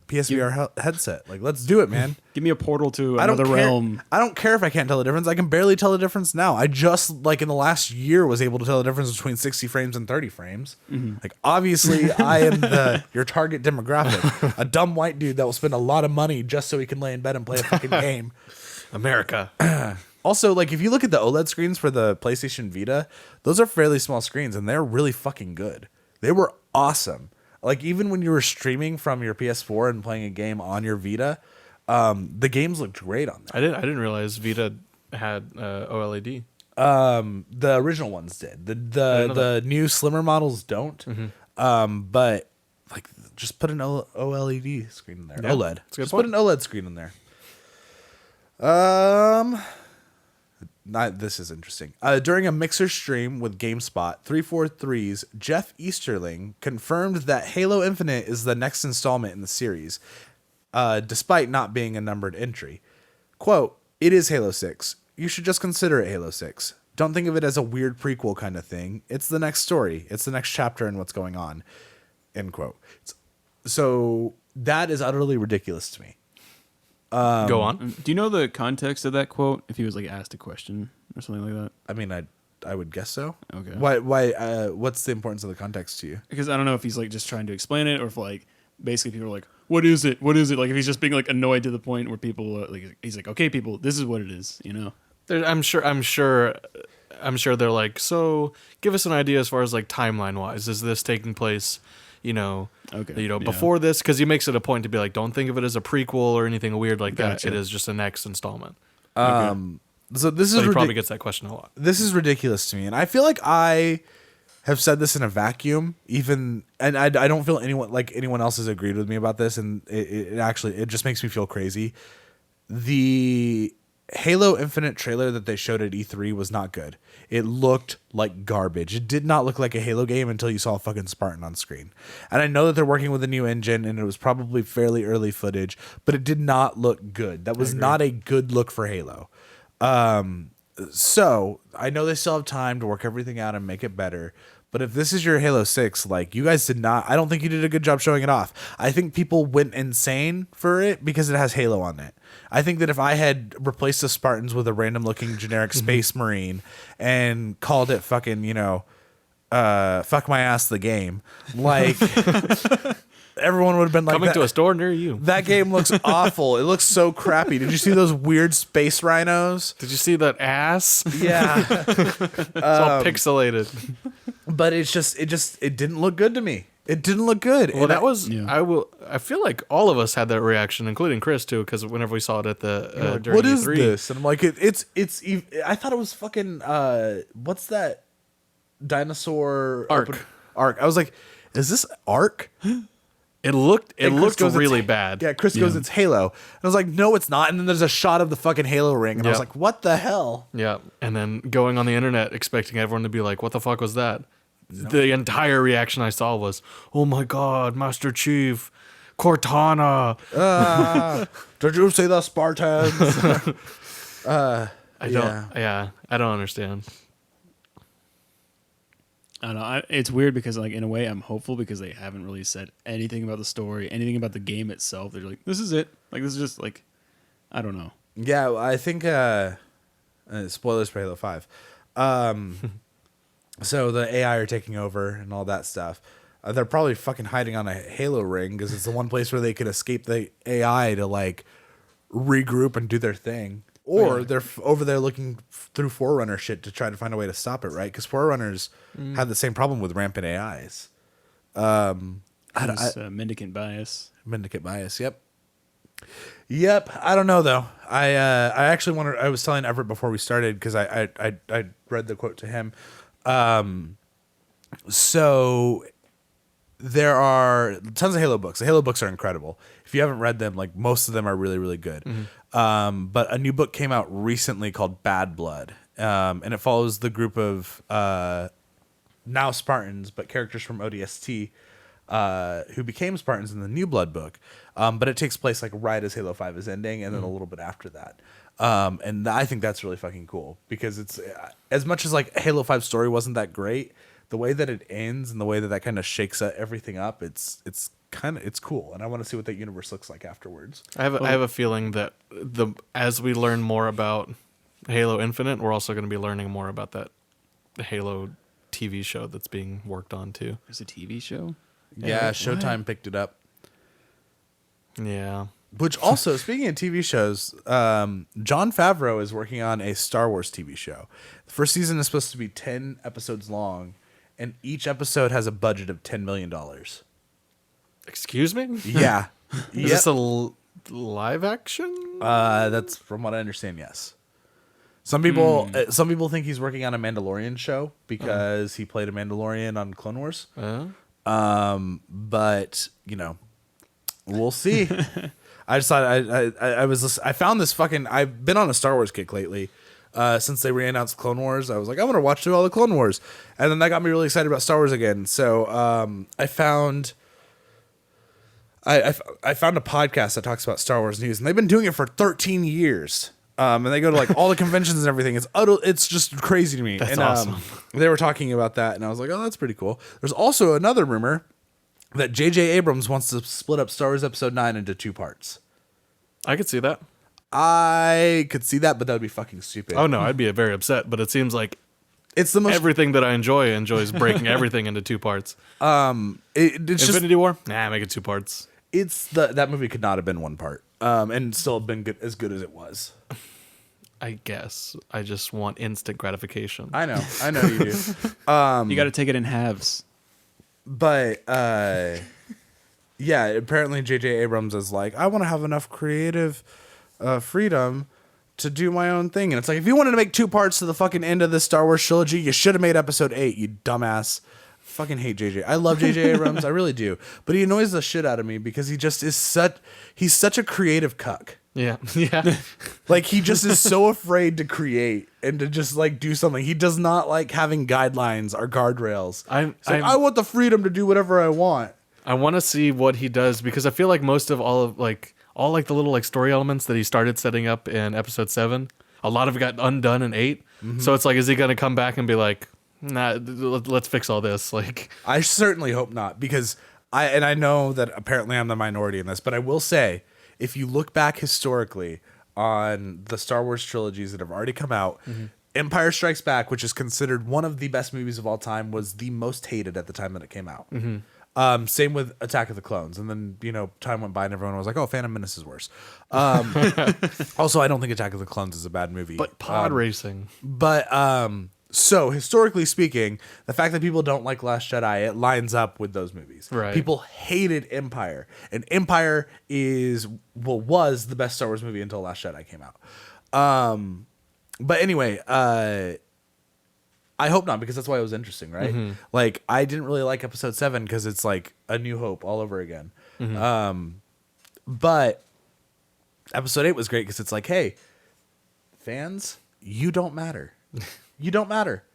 PSVR headset. Like, let's do it, man. Give me a portal to another realm. I don't care if I can't tell the difference. I can barely tell the difference now. I just, like, in the last year was able to tell the difference between 60 frames and 30 frames. Like, obviously, I am your target demographic. A dumb white dude that will spend a lot of money just so he can lay in bed and play a fucking game. America. Also, like, if you look at the OLED screens for the PlayStation Vita, those are fairly small screens, and they're really fucking good. They were awesome. Like, even when you were streaming from your PS4 and playing a game on your Vita, the games looked great on there. I didn't realize Vita had OLED. The original ones did. The new slimmer models don't. But like, just put an OLED screen in there. Yeah, OLED. Just put an OLED screen in there. This is interesting. During a Mixer stream with GameSpot, 343's Jeff Easterling confirmed that Halo Infinite is the next installment in the series, despite not being a numbered entry. Quote, "It is Halo 6. You should just consider it Halo 6. Don't think of it as a weird prequel kind of thing. It's the next story. It's the next chapter in what's going on." End quote. So that is utterly ridiculous to me. Go on. Do you know the context of that quote? If he was like asked a question or something like that? I mean, I would guess so. Okay. Why? What's the importance of the context to you? Because I don't know if he's like just trying to explain it, or if like basically people are like, "What is it? What is it?" Like if he's just being like annoyed to the point where people like he's like, "Okay, people, this is what it is," I'm sure they're like, so give us an idea as far as like timeline wise. Is this taking place, before this? Because he makes it a point to be like, don't think of it as a prequel or anything weird like that. It is just a next installment. So this is he probably gets that question a lot. This is ridiculous to me, and I feel like I have said this in a vacuum, and I don't feel anyone else has agreed with me about this, and it just makes me feel crazy. The Halo Infinite trailer that they showed at E3 was not good. It looked like garbage. It did not look like a Halo game until you saw a fucking Spartan on screen. And I know that they're working with a new engine, and it was probably fairly early footage, but it did not look good. That was not a good look for Halo. So I know they still have time to work everything out and make it better, But if this is your Halo 6, like, you guys did not, I don't think you did a good job showing it off. I think people went insane for it because it has Halo on it. I think that if I had replaced the Spartans with a random looking generic Space Marine and called it fucking, fuck my ass the game, like, everyone would have been like, Coming to a store near you. that game looks awful. It looks so crappy. Did you see those weird space rhinos? Did you see that ass? Yeah. It's all pixelated. But it didn't look good to me. It didn't look good. Well, And that was I feel like all of us had that reaction, including Chris too, because whenever we saw it at the during what is E3, this? And I'm like, I thought it was fucking what's that dinosaur Ark. Ark. I was like, is this Ark? It looked And Chris goes, really it's- bad. Yeah, Chris goes, it's Halo. And I was like, no, it's not. And then there's a shot of the fucking Halo ring, and I was Yep. like, what the hell? Yeah, and then going on the internet expecting everyone to be like, "What the fuck was that?" The entire reaction I saw was, "Oh my god, Master Chief, Cortana." Did you see the Spartans? I don't understand. I don't know. It's weird because, like, in a way, I'm hopeful because they haven't really said anything about the story, anything about the game itself. They're like, this is it. Like, this is just like, I don't know. Yeah, I think spoilers for Halo 5. So the AI are taking over and all that stuff. They're probably fucking hiding on a Halo ring because it's the one place where they could escape the AI to like regroup and do their thing. Or they're over there looking through Forerunner shit to try to find a way to stop it, right? Because Forerunners have the same problem with rampant AIs. Mendicant bias. Mendicant bias. Yep. I don't know though. I actually wanted. I was telling Everett before we started because I read the quote to him. So there are tons of Halo books. The Halo books are incredible. If you haven't read them, like most of them are really, really good. But a new book came out recently called Bad Blood. And it follows the group of now Spartans, but characters from ODST who became Spartans in the New Blood book. But it takes place like right as Halo 5 is ending and then a little bit after that. And I think that's really fucking cool because it's as much as like Halo 5 story wasn't that great, the way that it ends and the way that that kind of shakes everything up, it's cool. And I want to see what that universe looks like afterwards. I have a feeling that as we learn more about Halo Infinite, we're also going to be learning more about that Halo TV show that's being worked on too. There's a TV show? Yeah, Showtime picked it up. Yeah. Which also, speaking of TV shows, Jon Favreau is working on a Star Wars TV show. The first season is supposed to be 10 episodes long, and each episode has a budget of $10 million. Excuse me? Yeah. Is this a live action? That's from what I understand, yes. Some people think he's working on a Mandalorian show because he played a Mandalorian on Clone Wars. But, we'll see. I just thought I found this fucking. I've been on a Star Wars kick lately. Since they re-announced Clone Wars, I was like, I want to watch through all the Clone Wars, and then that got me really excited about Star Wars again. So I found I found a podcast that talks about Star Wars news, and they've been doing it for 13 years. And they go to like all the conventions and everything. It's just crazy to me. That's and, awesome. They were talking about that, and I was like, oh, that's pretty cool. There's also another rumor that J.J. Abrams wants to split up Star Wars Episode 9 into 2 parts. I could see that. I could see that, but that would be fucking stupid. Oh no, I'd be very upset. But it seems like It's the most everything that I enjoys breaking everything into 2 parts. it's just Infinity War? Nah, make it 2 parts. it's that movie could not have been 1 part. And still have been good as it was. I guess I just want instant gratification. I know you do. You got to take it in halves. But yeah, apparently J.J. Abrams is like, I want to have enough creative freedom to do my own thing. And it's like, if you wanted to make 2 parts to the fucking end of this Star Wars trilogy, you should have made Episode 8, you dumbass. Fucking hate JJ. I love JJ Abrams, I really do. But he annoys the shit out of me because he just is he's such a creative cuck. Yeah. Yeah. Like he just is so afraid to create and to just like do something. He does not like having guidelines or guardrails. I want the freedom to do whatever I want. I want to see what he does because I feel like most of all the little like story elements that he started setting up in Episode 7, a lot of it got undone in 8. Mm-hmm. So it's like, is he going to come back and be like, Nah, let's fix all this. Like, I certainly hope not, because I know that apparently I'm the minority in this, but I will say, if you look back historically on the Star Wars trilogies that have already come out, Empire Strikes Back, which is considered one of the best movies of all time, was the most hated at the time that it came out. Same with Attack of the Clones, and then time went by and everyone was like, "Oh, Phantom Menace is worse." Also, I don't think Attack of the Clones is a bad movie, but pod racing. But so historically speaking, the fact that people don't like Last Jedi, it lines up with those movies. Right. People hated Empire, and Empire was the best Star Wars movie until Last Jedi came out. But anyway, I hope not, because that's why it was interesting, right? Like, I didn't really like Episode 7 because it's like A New Hope all over again. But Episode 8 was great because it's like, hey, fans, you don't matter. You don't matter.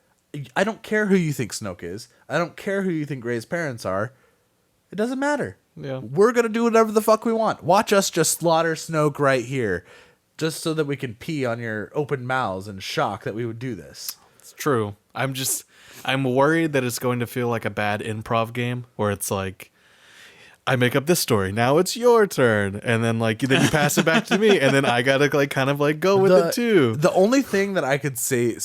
I don't care who you think Snoke is. I don't care who you think Rey's parents are. It doesn't matter. Yeah. We're going to do whatever the fuck we want. Watch us just slaughter Snoke right here, just so that we can pee on your open mouths in shock that we would do this. It's true. I'm worried that it's going to feel like a bad improv game where it's like, I make up this story, now it's your turn, and then then you pass it back to me, and then I gotta go with it too. The only thing that I could see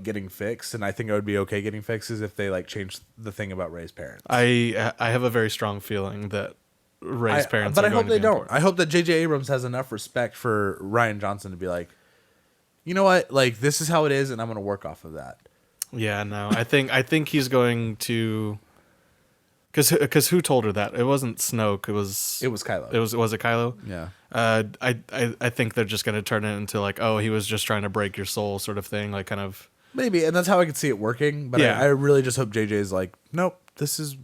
getting fixed, and I think I would be okay getting fixed, is if they changed the thing about Rey's parents. I have a very strong feeling that Rey's parents, but are I hope going they to be don't. important. I hope that J.J. Abrams has enough respect for Rian Johnson to be like, you know what, this is how it is, and I'm gonna work off of that. Yeah, no, I think he's going to. Because who told her that? It wasn't Snoke. It was Kylo. Was it Kylo? Yeah. I think they're just going to turn it into oh, he was just trying to break your soul sort of thing, kind of. Maybe, and that's how I could see it working. But yeah. I really just hope JJ is like, nope, this is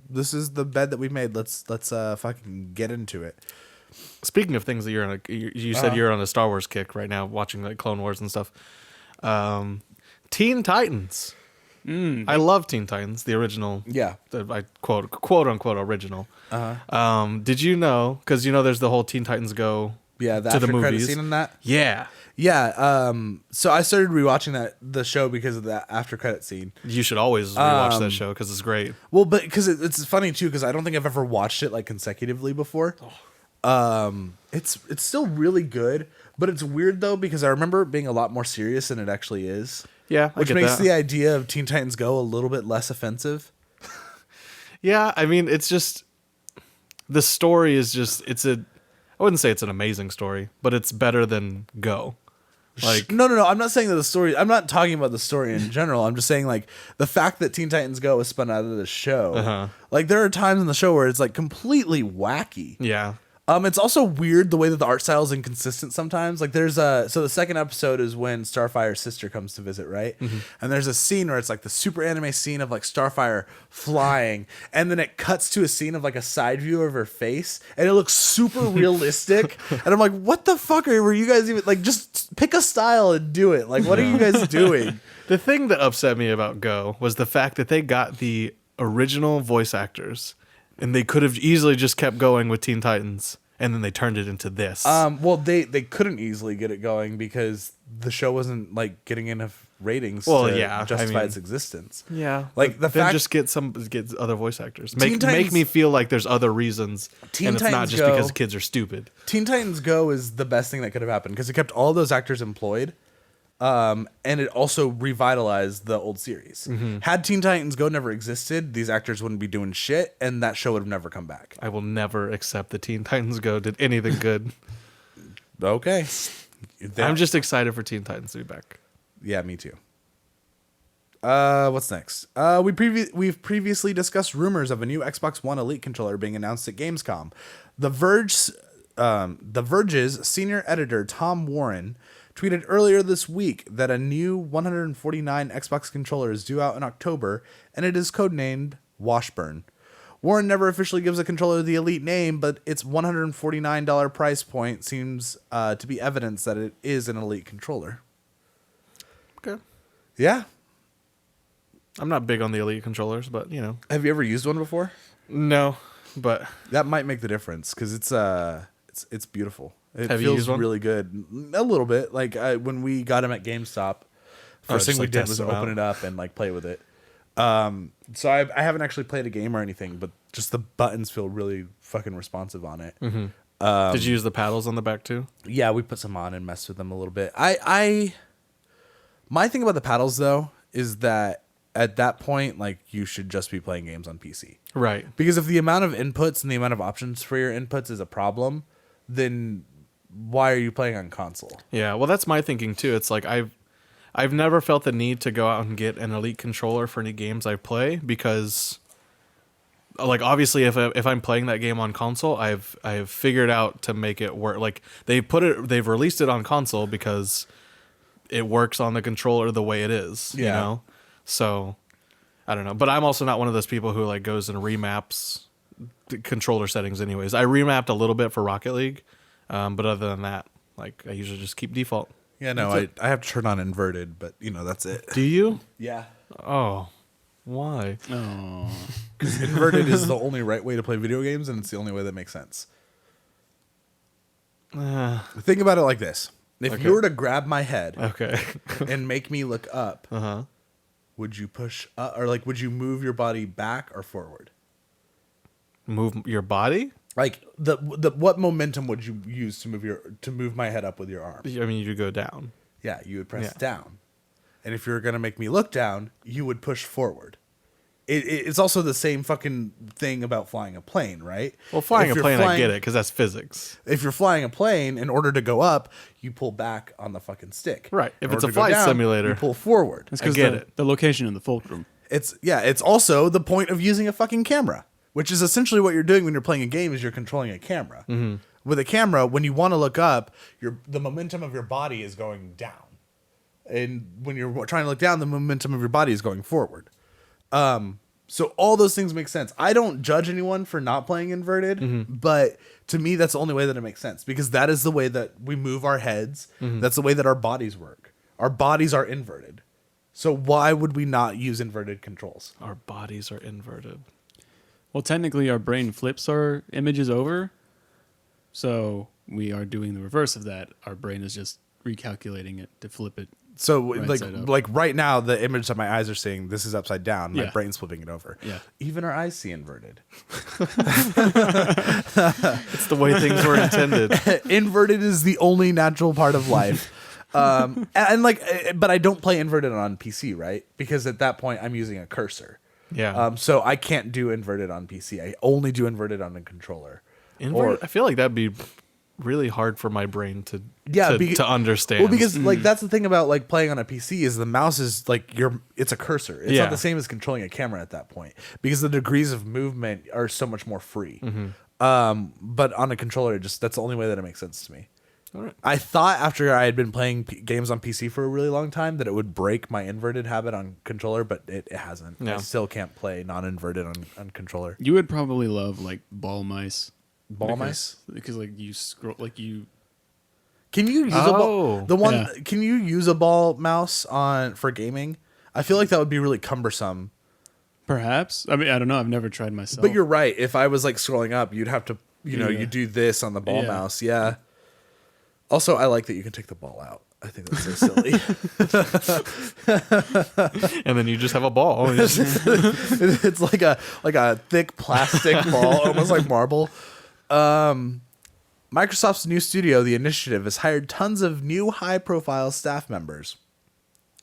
the bed that we made. Let's fucking get into it. Speaking of things that you're on, you said you're on a Star Wars kick right now, watching Clone Wars and stuff. Teen Titans. I love Teen Titans, the original. Yeah. I quote unquote original. Did you know? Because there's the whole Teen Titans Go. Yeah, the to after the credit movies. scene in that. Yeah. Yeah. So I started rewatching the show because of that after credit scene. You should always rewatch that show because it's great. Well, but because it's funny too, because I don't think I've ever watched it consecutively before. It's still really good, but it's weird though, because I remember it being a lot more serious than it actually is. Yeah, which makes the idea of Teen Titans Go a little bit less offensive. Yeah, I mean, it's just the story is just I wouldn't say it's an amazing story, but it's better than Go. No, I'm not saying that the story. I'm not talking about the story in general. I'm just saying the fact that Teen Titans Go is spun out of the show. There are times in the show where it's completely wacky. Yeah. It's also weird the way that the art style is inconsistent sometimes. There's so the second episode is when Starfire's sister comes to visit, right? And there's a scene where it's the super anime scene of Starfire flying, and then it cuts to a scene of a side view of her face, and it looks super realistic. And I'm like, what the fuck were you guys even just pick a style and do it? What are you guys doing? The thing that upset me about Go was the fact that they got the original voice actors. And they could have easily just kept going with Teen Titans, and then they turned it into this. Well, they couldn't easily get it going because the show wasn't getting enough ratings to justify its existence. Yeah, the then fact just get other voice actors. Make me feel like there's other reasons, and it's not just because kids are stupid. Teen Titans Go is the best thing that could have happened because it kept all those actors employed. And it also revitalized the old series. Had Teen Titans Go never existed, these actors wouldn't be doing shit, and that show would have never come back. I will never accept that Teen Titans Go did anything good. Okay. I'm just excited for Teen Titans to be back. Yeah, me too. What's next? We've previously discussed rumors of a new Xbox One Elite controller being announced at Gamescom. The Verge's senior editor Tom Warren tweeted earlier this week that a new 149 Xbox controller is due out in October, and it is codenamed Washburn. Warren never officially gives a controller the Elite name, but its $149 price point seems to be evidence that it is an Elite controller. Okay. Yeah. I'm not big on the Elite controllers, but Have you ever used one before? No, but that might make the difference because it's beautiful. It Have you feels used one? really good. A little bit. When we got him at GameStop, first thing we did was open it up and play with it. So I haven't actually played a game or anything, but just the buttons feel really fucking responsive on it. Did you use the paddles on the back too? Yeah, we put some on and messed with them a little bit. My thing about the paddles though is that at that point, like, you should just be playing games on PC. Right. Because if the amount of inputs and the amount of options for your inputs is a problem, then why are you playing on console? Yeah, well, that's my thinking too. It's like I've never felt the need to go out and get an Elite controller for any games I play because, like, obviously if I'm playing that game on console, I've figured out to make it work. Like they've released it on console because it works on the controller the way it is. Yeah. You know, so I don't know. But I'm also not one of those people who like goes and remaps the controller settings. Anyways, I remapped a little bit for Rocket League, but other than that, like I usually just keep default. Yeah, no, I have to turn on inverted, but that's it. Do you? Yeah. Oh, why? Oh, Because inverted is the only right way to play video games, and it's the only way that makes sense. Think about it like this. If Okay. you were to grab my head Okay. and make me look up, would you push up, or like would you move your body back or forward? Move your body? Like the what momentum would you use to move my head up with your arm? I mean, you go down. Yeah, you would press Yeah. down. And if you were gonna make me look down, you would push forward. It's also the same fucking thing about flying a plane, right? Well, flying If a you're plane, I get it, because that's physics. If you're flying a plane, in order to go up, you pull back on the fucking stick. Right. In If it's order a to go flight down, simulator. you pull forward. that's I because get it. the location in the fulcrum. It's also the point of using a fucking camera, which is essentially what you're doing when you're playing a game. Is you're controlling a camera. Mm-hmm. With a camera, when you want to look up, the momentum of your body is going down, and when you're trying to look down, the momentum of your body is going forward. So all those things make sense. I don't judge anyone for not playing inverted, but to me, that's the only way that it makes sense, because that is the way that we move our heads. That's the way that our bodies work. Our bodies are inverted. So why would we not use inverted controls? Our bodies are inverted. Well, technically, our brain flips our images over, so we are doing the reverse of that. Our brain is just recalculating it to flip it. So Right side up. like right now, the image that my eyes are seeing, this is upside down. My Yeah. brain's flipping it over. Yeah. Even our eyes see inverted. It's the way things were intended. Inverted is the only natural part of life. But I don't play inverted on PC, right? Because at that point, I'm using a cursor. Yeah. So I can't do inverted on PC. I only do inverted on a controller. Inverted, I feel like that'd be really hard for my brain to understand. Well, because like that's the thing about like playing on a PC is the mouse is like it's a cursor. It's Yeah. not the same as controlling a camera at that point, because the degrees of movement are so much more free. But on a controller, that's the only way that it makes sense to me. All right. I thought after I had been playing games on PC for a really long time that it would break my inverted habit on controller, but it hasn't. Yeah. I still can't play non-inverted on controller. You would probably love like ball mice. Ball mice? Because like you scroll, like you. Can you use a ball? Yeah. Can you use a ball mouse for gaming? I feel like that would be really cumbersome. Perhaps. I mean, I don't know. I've never tried myself. But you're right. If I was like scrolling up, you'd have to, Yeah. you do this on the ball Yeah. mouse. Yeah. Also, I like that you can take the ball out. I think that's so silly. And then you just have a ball. It's like a thick plastic ball, almost like marble. Microsoft's new studio, The Initiative, has hired tons of new high-profile staff members.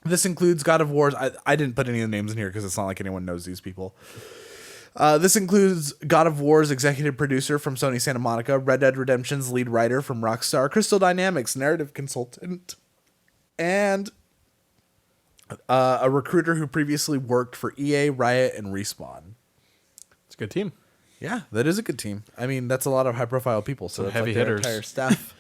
This includes God of War's. I didn't put any of the names in here because it's not like anyone knows these people. This includes God of War's executive producer from Sony Santa Monica, Red Dead Redemption's lead writer from Rockstar, Crystal Dynamics narrative consultant, and a recruiter who previously worked for EA, Riot, and Respawn. It's a good team. Yeah, that is a good team. I mean, that's a lot of high-profile people. So Some that's heavy like their hitters. entire staff.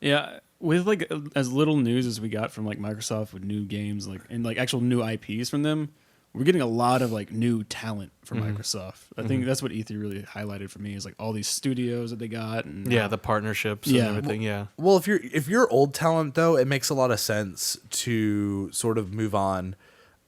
Yeah, with like as little news as we got from like Microsoft with new games, like and like actual new IPs from them, we're getting a lot of like new talent from Microsoft. I think that's what E3 really highlighted for me is like all these studios that they got. And Yeah, the partnerships Yeah. and everything. Yeah. Well, if you're old talent though, it makes a lot of sense to sort of move on.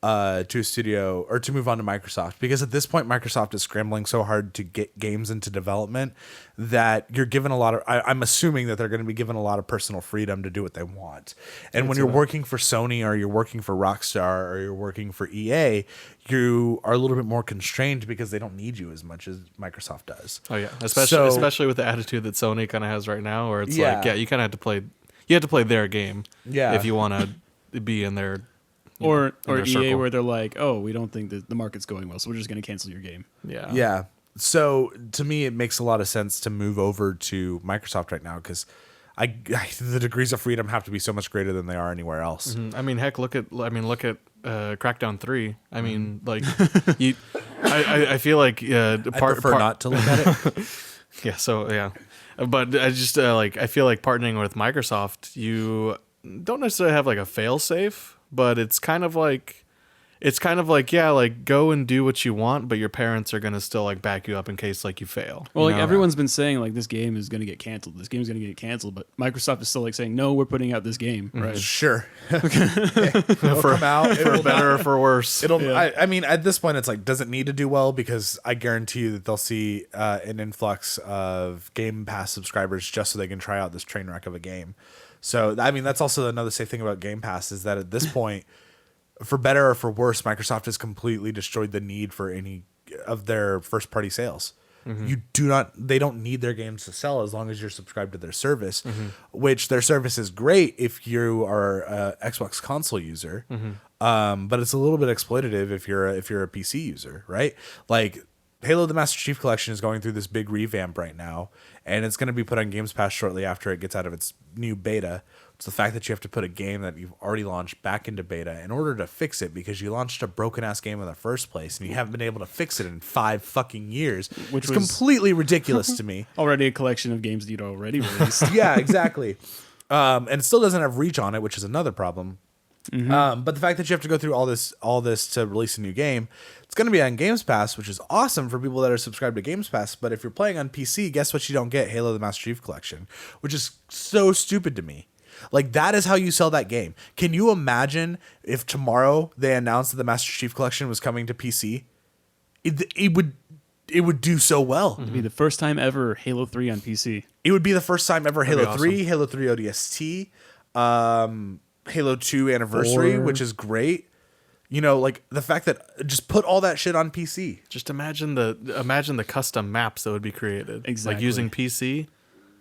to a studio or to move on to Microsoft, because at this point Microsoft is scrambling so hard to get games into development that you're given a lot of I'm assuming that they're going to be given a lot of personal freedom to do what they want. And when you're working for Sony or you're working for Rockstar or you're working for EA, you are a little bit more constrained because they don't need you as much as Microsoft does. Oh yeah, especially with the attitude that Sony kind of has right now, where it's like, yeah, you kind of have to play their game, if you want to be in their or EA circle. where they're like, oh, we don't think that the market's going well, so we're just going to cancel your game. Yeah. So to me, it makes a lot of sense to move over to Microsoft right now because the degrees of freedom have to be so much greater than they are anywhere else. I mean, heck, look at Crackdown 3. I mean, like, I feel like I prefer not to look at it. Yeah. So yeah, but I just I feel like partnering with Microsoft, you don't necessarily have like a fail safe, but it's kind of like yeah, like go and do what you want, but your parents are gonna still like back you up in case like you fail. Well, like everyone's been saying like this game is gonna get canceled. This game's gonna get canceled, but Microsoft is still like saying no, we're putting out this game, right? Sure. It'll come out For better or for worse. I mean, at this point, it's like, does it need to do well? Because I guarantee you that they'll see an influx of Game Pass subscribers just so they can try out this train wreck of a game. So, I mean, that's also another safe thing about Game Pass is that at this point, for better or for worse, Microsoft has completely destroyed the need for any of their first party sales. They don't need their games to sell as long as you're subscribed to their service, which their service is great if you are a Xbox console user. But it's a little bit exploitative if you're a PC user, right? Like Halo the Master Chief Collection is going through this big revamp right now, and it's going to be put on Games Pass shortly after it gets out of its new beta. It's the fact that you have to put a game that you've already launched back into beta in order to fix it because you launched a broken-ass game in the first place, and you haven't been able to fix it in 5 fucking years, which is completely ridiculous to me. Already a collection of games that you'd already released. Yeah, exactly. And it still doesn't have reach on it, which is another problem. But the fact that you have to go through all this to release a new game, it's going to be on Games Pass, which is awesome for people that are subscribed to Games Pass. But if you're playing on PC, guess what? You don't get Halo the Master Chief Collection, which is so stupid to me. Like, that is how you sell that game. Can you imagine if tomorrow they announced that the Master Chief Collection was coming to PC? It would do so well. It'd be the first time ever Halo 3 on PC. It would be the first time ever That'd Halo be 3, Halo 3 ODST, Halo 2 Anniversary, 4. which is great. You know, like the fact that just put all that shit on PC. Just imagine the custom maps that would be created. Exactly. Like using PC.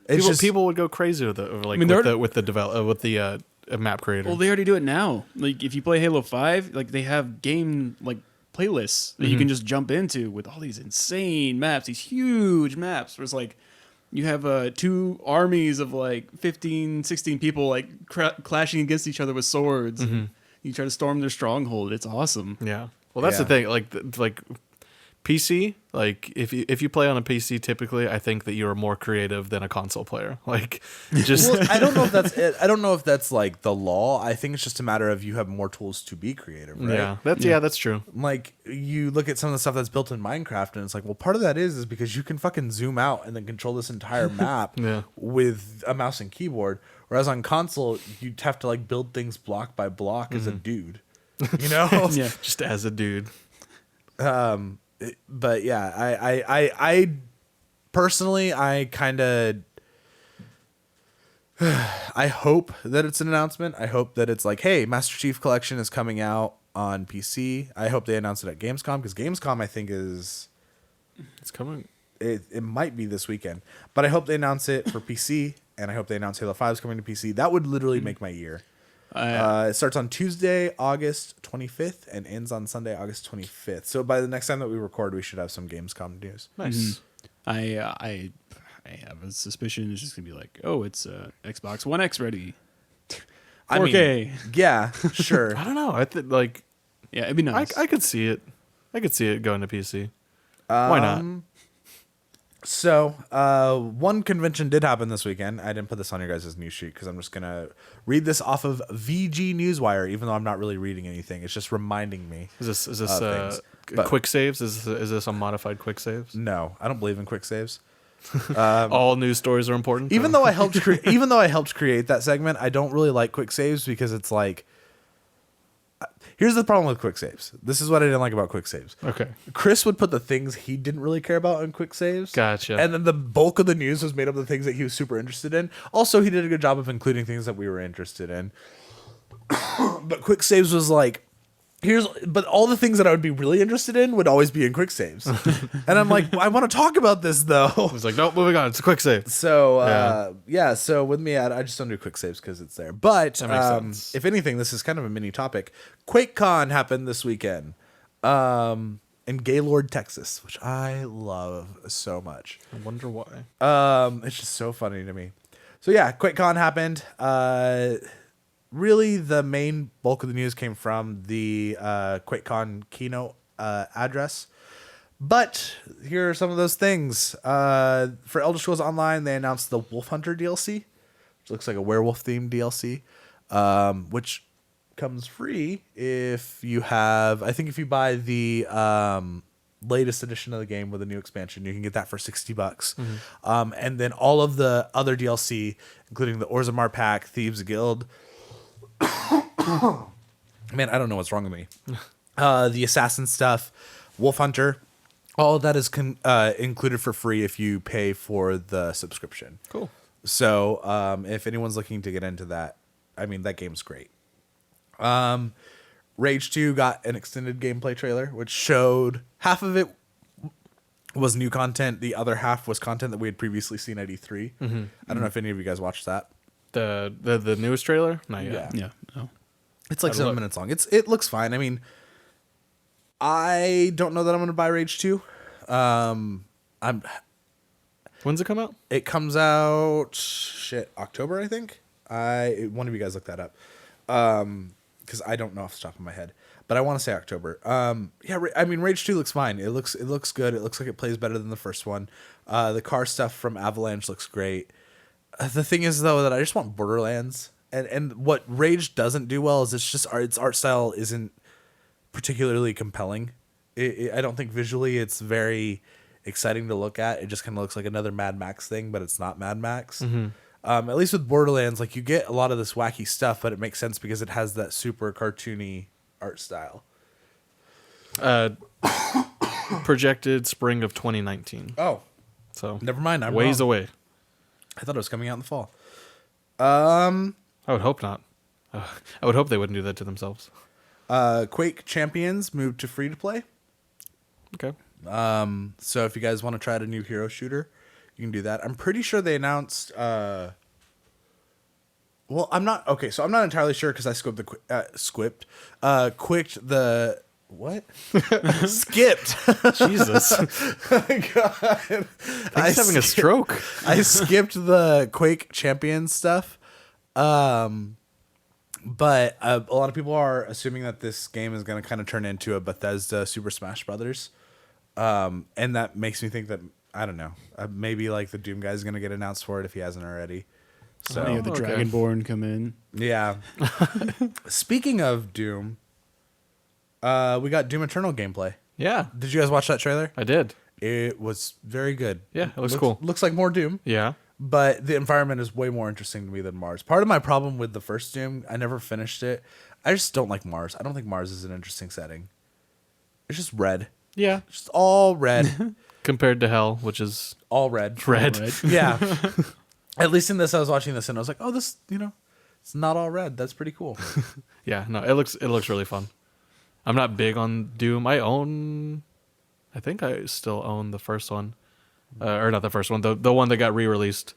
It's People would go crazy with the map creator. Well, they already do it now. Like if you play Halo 5, like they have game like playlists that you can just jump into with all these insane maps, these huge maps. Where it's like you have 2 armies of like 15, 16 people like clashing against each other with swords. And you try to storm their stronghold. It's awesome. Yeah. Well, that's the thing. Like PC. Like if you play on a PC, typically, I think that you are more creative than a console player. Like, just Well, I don't know if that's it. I don't know if that's like the law. I think it's just a matter of you have more tools to be creative, right? Yeah, that's true. Like you look at some of the stuff that's built in Minecraft, and it's like, well, part of that is because you can fucking zoom out and then control this entire map with a mouse and keyboard. Whereas on console, you'd have to like build things block by block as a dude, you know? Yeah. Just as a dude. But yeah, I personally, I kind of, I hope that it's an announcement. I hope that it's like, hey, Master Chief Collection is coming out on PC. I hope they announce it at Gamescom because Gamescom, I think, it's coming. It might be this weekend, but I hope they announce it for PC, and I hope they announce Halo 5 is coming to PC. That would literally make my year. It starts on Tuesday, August 25th, and ends on Sunday, August 25th. So by the next time that we record, we should have some Gamescom news. Nice. I have a suspicion it's just gonna be like, oh, it's Xbox One X ready, 4K. I mean, yeah, sure. I don't know. I think like Yeah, it'd be nice. I could see it. I could see it going to PC. Why not? So, one convention did happen this weekend. I didn't put this on your guys' news sheet because I'm just going to read this off of VG Newswire, even though I'm not really reading anything. It's just reminding me. Is this things. But- quick saves? Is this a modified quick saves? No, I don't believe in quick saves. All news stories are important. Even though I helped create that segment, I don't really like quick saves because it's like, Here's the problem with quick saves. This is what I didn't like about quick saves. Okay. Chris would put the things he didn't really care about in quick saves. Gotcha. And then the bulk of the news was made up of the things that he was super interested in. Also, he did a good job of including things that we were interested in. But quick saves was like, but all the things that I would be really interested in would always be in quick saves. And I'm like, I want to talk about this though. He's like, nope, moving on. It's a quick save. So so with me, I just don't do quick saves because it's there. But That makes sense. if anything, this is kind of a mini topic. QuakeCon happened this weekend in Gaylord, Texas, which I love so much. I wonder why. It's just so funny to me. So yeah, QuakeCon happened. Really, the main bulk of the news came from the QuakeCon keynote address. But here are some of those things. For Elder Scrolls Online, they announced the Wolf Hunter DLC, which looks like a werewolf-themed DLC, which comes free if you have... I think if you buy the latest edition of the game with a new expansion, you can get that for $60. Mm-hmm. And then all of the other DLC, including the Orzammar pack, Thieves Guild... Man, I don't know what's wrong with me. The assassin stuff, Wolf Hunter, all of that is included for free if you pay for the subscription. Cool. So if anyone's looking to get into that, I mean, that game's great. Rage 2 got an extended gameplay trailer, which showed half of it was new content. The other half was content that we had previously seen at E3. Mm-hmm. I don't know if any of you guys watched that. The newest trailer? Not yet. Yeah. No. It's like 7 minutes long. It looks fine. I mean, I don't know that I'm going to buy Rage 2. When's it come out? It comes out October, I think. One of you guys look that up. Because I don't know off the top of my head. But I want to say October. I mean, Rage 2 looks fine. It looks good. It looks like it plays better than the first one. The car stuff from Avalanche looks great. The thing is, though, that I just want Borderlands. And what Rage doesn't do well is its art style isn't particularly compelling. I don't think visually it's very exciting to look at. It just kind of looks like another Mad Max thing, but it's not Mad Max. Mm-hmm. At least with Borderlands, like, you get a lot of this wacky stuff, but it makes sense because it has that super cartoony art style. Projected spring of 2019. Oh, So never mind. I'm ways wrong. away. I thought it was coming out in the fall. I would hope not. I would hope they wouldn't do that to themselves. Quake Champions moved to free to play. Okay. So if you guys want to try out a new hero shooter, you can do that. I'm pretty sure they announced. Well, I'm not okay. So I'm not entirely sure because I skipped the what? Skipped. Jesus. God. He's having a stroke. I skipped the Quake Champions stuff. But a lot of people are assuming that this game is going to kind of turn into a Bethesda Super Smash Brothers. And that makes me think that, I don't know, maybe like the Doom guy is going to get announced for it if he hasn't already. So The Dragonborn come in. yeah. Speaking of Doom, we got Doom Eternal gameplay. Yeah, Did you guys watch that trailer? I did. It was very good. Yeah, it looks cool. Looks like more Doom. Yeah. But the environment is way more interesting to me than Mars. Part of my problem with the first Doom, I never finished it. I just don't like Mars. I don't think Mars is an interesting setting. It's just red. Yeah. Just all red. Compared to Hell, which is All red. red. Yeah. At least in this, I was watching this and I was like, oh, this, it's not all red. That's pretty cool. Yeah. No, it looks really fun. I'm not big on Doom. I think I still own the first one. Or not the first one, the one that got re-released.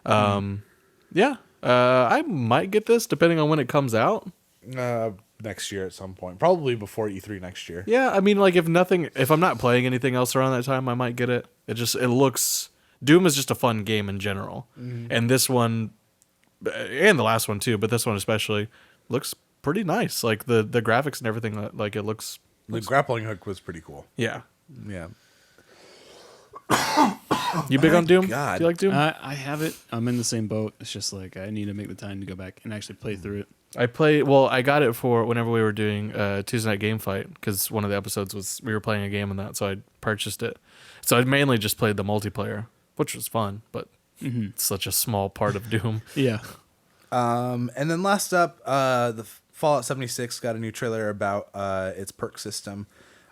Yeah. I might get this depending on when it comes out. Next year at some point. Probably before E3 next year. Yeah, I mean, like, if I'm not playing anything else around that time, I might get it. It looks, Doom is just a fun game in general. And this one, and the last one too, but this one especially, looks pretty nice. Like, the graphics and everything, like, it looks... The grappling hook was pretty cool. Yeah. Yeah. You big on Doom? God. Do you like Doom? I have it. I'm in the same boat. It's just like I need to make the time to go back and actually play through it. I got it for whenever we were doing Tuesday Night Game Fight, because one of the episodes was we were playing a game in that, so I purchased it. So I mainly just played the multiplayer, which was fun, but it's such a small part of Doom. Yeah. And then last up, the Fallout 76 got a new trailer about its perk system.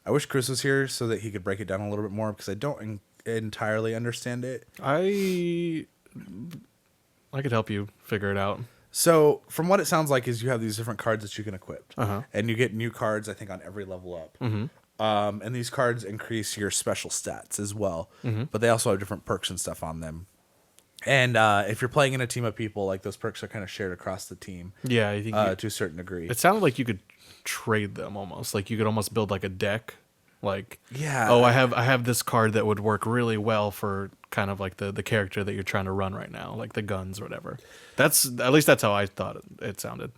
I wish Chris was here so that he could break it down a little bit more because I don't entirely understand it. I could help you figure it out. So from what it sounds like is you have these different cards that you can equip. Uh-huh. And you get new cards, I think, on every level up. And these cards increase your special stats as well. But they also have different perks and stuff on them. And if you're playing in a team of people, like those perks are kind of shared across the team. Yeah, I think to a certain degree. it sounded like you could trade them almost. Like you could almost build like a deck. Like, Yeah. oh, I have this card that would work really well for kind of like the character that you're trying to run right now, like the guns or whatever. That's at least that's how I thought it sounded.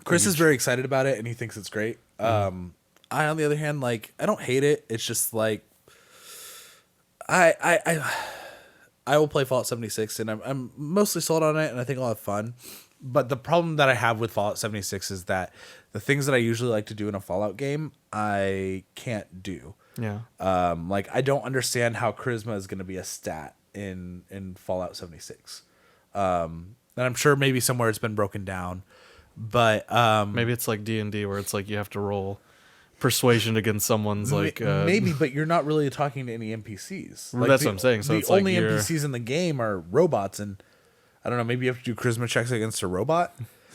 Chris is very excited about it, and he thinks it's great. I, on the other hand, like I don't hate it. It's just like I will play Fallout 76, and I'm mostly sold on it, and I think I'll have fun. But the problem that I have with Fallout 76 is that the things that I usually like to do in a Fallout game, I can't do. Yeah. Like I don't understand how charisma is going to be a stat in Fallout 76. And I'm sure maybe somewhere it's been broken down, but Maybe it's like D&D where it's like you have to roll persuasion against someone's like maybe, but you're not really talking to any NPCs. Like that's what I'm saying. So the it's like only you're- NPCs in the game are robots, and I don't know. Maybe you have to do charisma checks against a robot.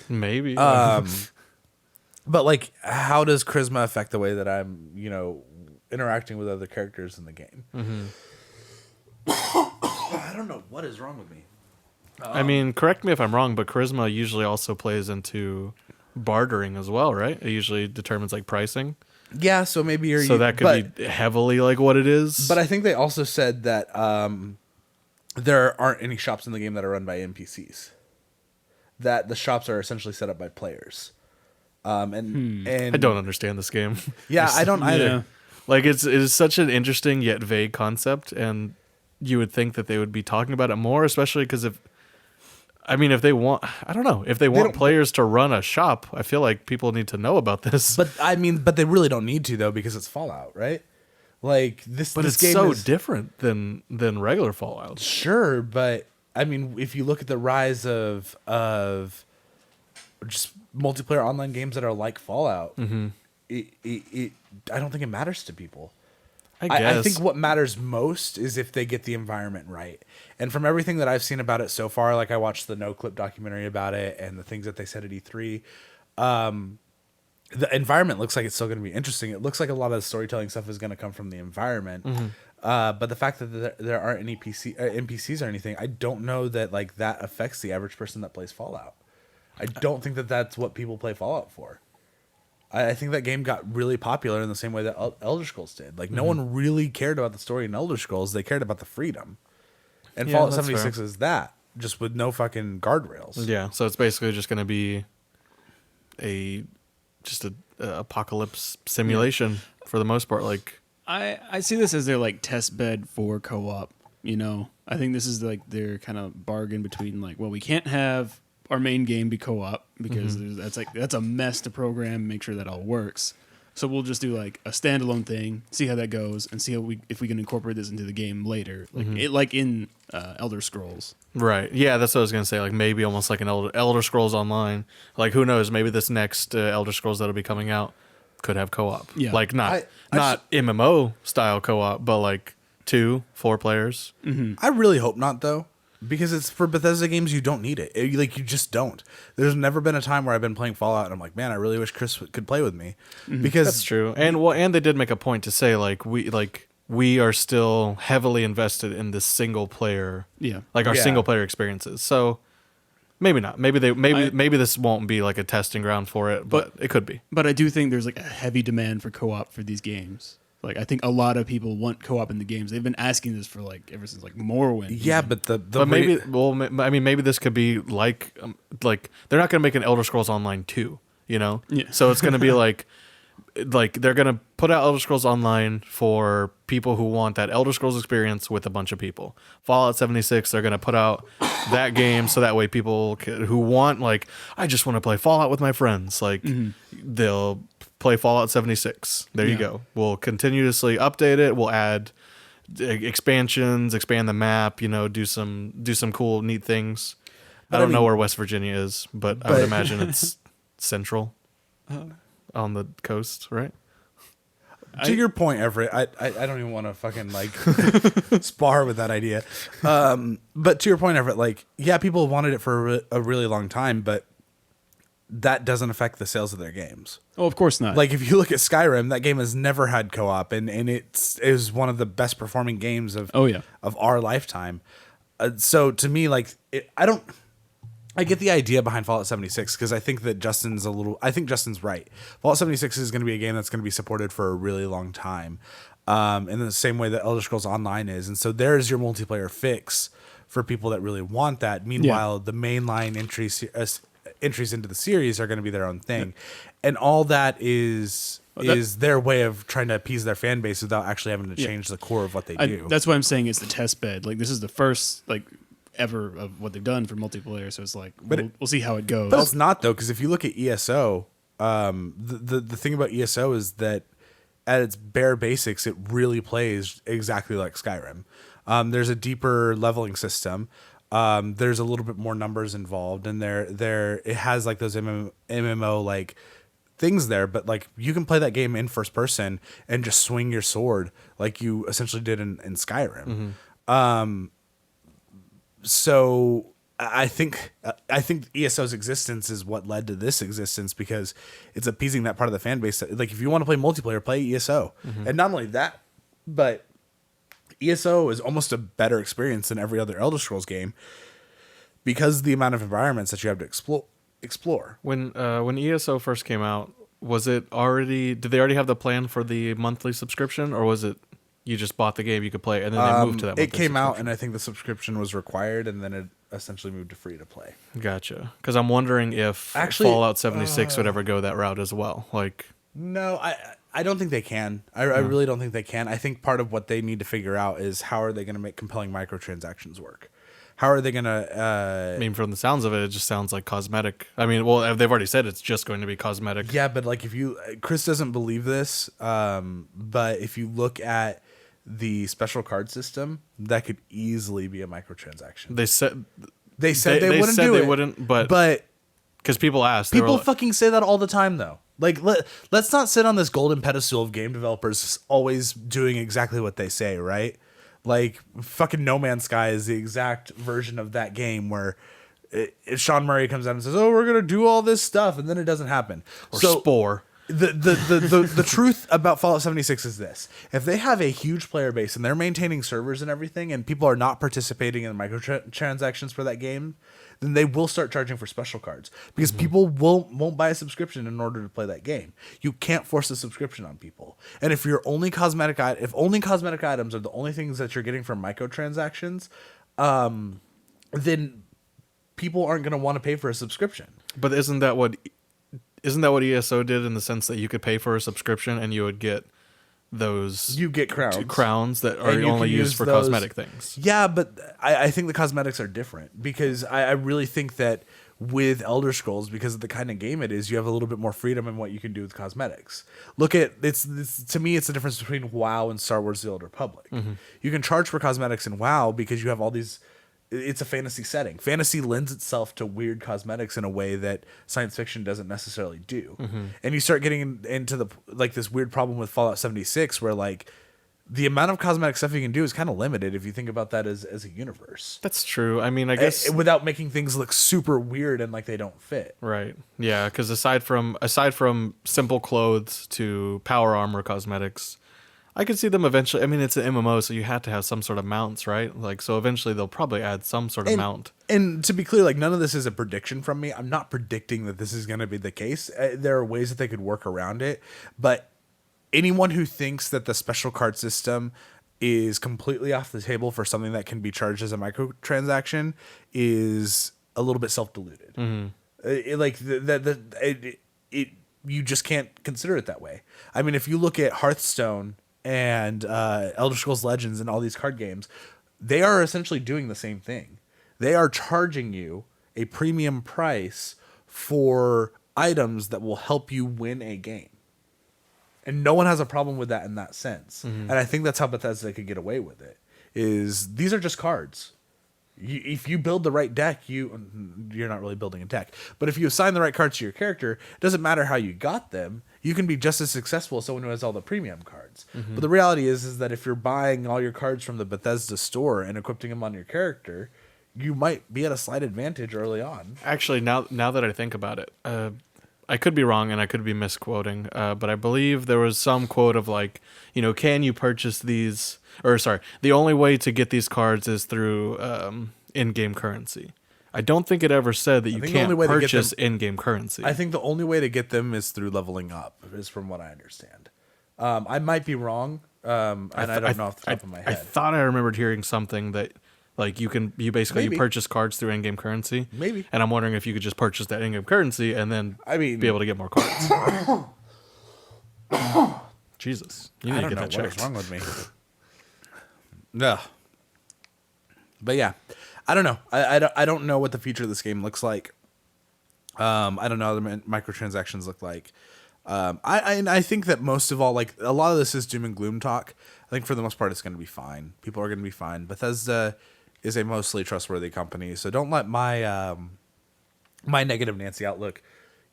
maybe. But like, how does charisma affect the way that I'm, interacting with other characters in the game? I don't know what is wrong with me. I mean, correct me if I'm wrong, but charisma usually also plays into bartering as well, right? It usually determines like pricing. Yeah, so maybe you're So that could be heavily like what it is. But I think they also said that there aren't any shops in the game that are run by NPCs. That the shops are essentially set up by players. And I don't understand this game. Yeah, I don't either. Yeah. Like it is such an interesting yet vague concept, and you would think that they would be talking about it more, especially because if they want, I don't know, if they want players to run a shop, I feel like people need to know about this. But they really don't need to though, because it's Fallout, right? Like this. But this it's game so is, different than regular Fallout. Sure, but I mean, if you look at the rise of just multiplayer online games that are like Fallout, I don't think it matters to people. I guess. I think what matters most is if they get the environment right. And from everything that I've seen about it so far, like I watched the No Clip documentary about it and the things that they said at E3, the environment looks like it's still going to be interesting. It looks like a lot of the storytelling stuff is going to come from the environment. But the fact that there aren't any NPCs or anything, I don't know that like that affects the average person that plays Fallout. I don't think that that's what people play Fallout for. I think that game got really popular in the same way that Elder Scrolls did. Like, no one really cared about the story in Elder Scrolls. They cared about the freedom. And Yeah, Fallout that's 76 is that, just with no fucking guardrails. Yeah, so it's basically just going to be a apocalypse simulation for the most part. Like, I see this as their like test bed for co-op. I think this is like their kind of bargain between like, well, we can't have our main game be co-op because that's a mess to program, make sure that all works. So we'll just do like a standalone thing, see how that goes, and see if we can incorporate this into the game later, like in Elder Scrolls. right? Yeah, that's what I was going to say. Like maybe almost like an Elder Scrolls Online. Like who knows? Maybe this next Elder Scrolls that'll be coming out could have co-op. Yeah. Like not I MMO style co-op, but like 2-4 players. I really hope not, though. Because it's for Bethesda games, you don't need it. You just don't. There's never been a time where I've been playing Fallout and I'm like, man, I really wish Chris could play with me. Because That's true. And they did make a point to say we are still heavily invested in this single player. Yeah. Like our Yeah. single player experiences. So maybe not. Maybe this won't be like a testing ground for it, but it could be. But I do think there's like a heavy demand for co-op for these games. Like I think a lot of people want co-op in the games. They've been asking this for like ever since like Morrowind. yeah, even. but maybe this could be like they're not going to make an Elder Scrolls Online 2, Yeah. So it's going to be like they're going to put out Elder Scrolls Online for people who want that Elder Scrolls experience with a bunch of people. Fallout 76, they're going to put out that game so that way people who want like I just want to play Fallout with my friends, like they'll play Fallout 76. There you go. We'll continuously update it. We'll add expansions, expand the map, do some cool neat things. I don't know where West Virginia is, but I would imagine it's central on the coast, right? To your point, Everett, I don't even want to fucking like spar with that idea. But to your point, Everett, like, yeah, people wanted it for a really long time, but that doesn't affect the sales of their games. Oh, of course not. Like, if you look at Skyrim, that game has never had co-op, and it is one of the best performing games of our lifetime. So to me, like, I get the idea behind Fallout 76 because I think that Justin's right. Fallout 76 is going to be a game that's going to be supported for a really long time, in the same way that Elder Scrolls Online is. And so there's your multiplayer fix for people that really want that. Meanwhile, the mainline entries into the series are going to be their own thing, and all that is their way of trying to appease their fan base without actually having to change the core of what they do. That's why I'm saying it's the test bed. Like, this is the first ever of what they've done for multiplayer, so it's like we'll see how it goes. But it's not, though, because if you look at ESO, the thing about ESO is that at its bare basics, it really plays exactly like Skyrim. There's a deeper leveling system. There's a little bit more numbers involved, and it has like those MMO like things there, but like you can play that game in first person and just swing your sword like you essentially did in Skyrim. So I think ESO's existence is what led to this existence, because it's appeasing that part of the fan base. Like, if you want to play multiplayer, play ESO. And not only that, but ESO is almost a better experience than every other Elder Scrolls game because of the amount of environments that you have to explore. When ESO first came out, did they already have the plan for the monthly subscription, or was it you just bought the game, you could play it, and then they moved to that monthly It came out, and I think the subscription was required, and then it essentially moved to free to play. Gotcha. Because I'm wondering if Fallout 76 would ever go that route as well. Like, no, I don't think they can. I really don't think they can. I think part of what they need to figure out is how are they going to make compelling microtransactions work? How are they going to... I mean, from the sounds of it, it just sounds like cosmetic. I mean, well, they've already said it's just going to be cosmetic. Yeah, but like Chris doesn't believe this, but if you look at the special card system, that could easily be a microtransaction. They said they wouldn't do it. Wouldn't, but because people asked, people fucking say that all the time, though. Like, let's not sit on this golden pedestal of game developers always doing exactly what they say, right? Like, fucking No Man's Sky is the exact version of that game where Sean Murray comes out and says, "Oh, we're gonna do all this stuff," and then it doesn't happen. Or Spore. The truth about Fallout 76 is this: if they have a huge player base and they're maintaining servers and everything, and people are not participating in microtransactions for that game, then they will start charging for special cards, because people won't buy a subscription in order to play that game. You can't force a subscription on people. And if only cosmetic items are the only things that you're getting from microtransactions, then people aren't going to want to pay for a subscription. But isn't that what ESO did, in the sense that you could pay for a subscription and you would get those... You get crowns that are only used for cosmetic things. Yeah, but I think the cosmetics are different, because I really think that with Elder Scrolls, because of the kind of game it is, you have a little bit more freedom in what you can do with cosmetics. Look at to me, it's the difference between WoW and Star Wars: The Old Republic. You can charge for cosmetics in WoW because you have all these... It's a fantasy setting. Fantasy lends itself to weird cosmetics in a way that science fiction doesn't necessarily do. And you start getting into this weird problem with Fallout 76, where like the amount of cosmetic stuff you can do is kind of limited if you think about that as a universe. That's true. I mean, I guess without making things look super weird and like they don't fit. Right. Yeah, because aside from simple clothes to power armor cosmetics, I could see them eventually. I mean, it's an MMO, so you have to have some sort of mounts, right? Like, so eventually they'll probably add some sort of mount. And to be clear, like, none of this is a prediction from me. I'm not predicting that this is going to be the case. There are ways that they could work around it, but anyone who thinks that the special card system is completely off the table for something that can be charged as a microtransaction is a little bit self-deluded. You just can't consider it that way. I mean, if you look at Hearthstone and Elder Scrolls Legends and all these card games, they are essentially doing the same thing. They are charging you a premium price for items that will help you win a game. And no one has a problem with that in that sense. And I think that's how Bethesda could get away with it, is these are just cards. If you build the right deck, you're not really building a deck. But if you assign the right cards to your character, it doesn't matter how you got them. You can be just as successful as someone who has all the premium cards. But the reality is that if you're buying all your cards from the Bethesda store and equipping them on your character, you might be at a slight advantage early on. Actually, now that I think about it, I could be wrong and I could be misquoting, but I believe there was some quote of like, can you purchase these? Or sorry, the only way to get these cards is through in-game currency. I don't think it ever said that you can't purchase in-game currency. I think the only way to get them is through leveling up, is from what I understand. I might be wrong, and I don't know off the top of my head. I thought I remembered hearing something that like you purchase cards through in-game currency. Maybe. And I'm wondering if you could just purchase that in-game currency and then be able to get more cards. Jesus, you need to get that checked. What is wrong with me? No. But yeah, I don't know. I don't know what the future of this game looks like. I don't know what the microtransactions look like. I think that most of all, like a lot of this is doom and gloom talk. I think for the most part, it's going to be fine. People are going to be fine. Bethesda is a mostly trustworthy company, so don't let my my negative Nancy outlook,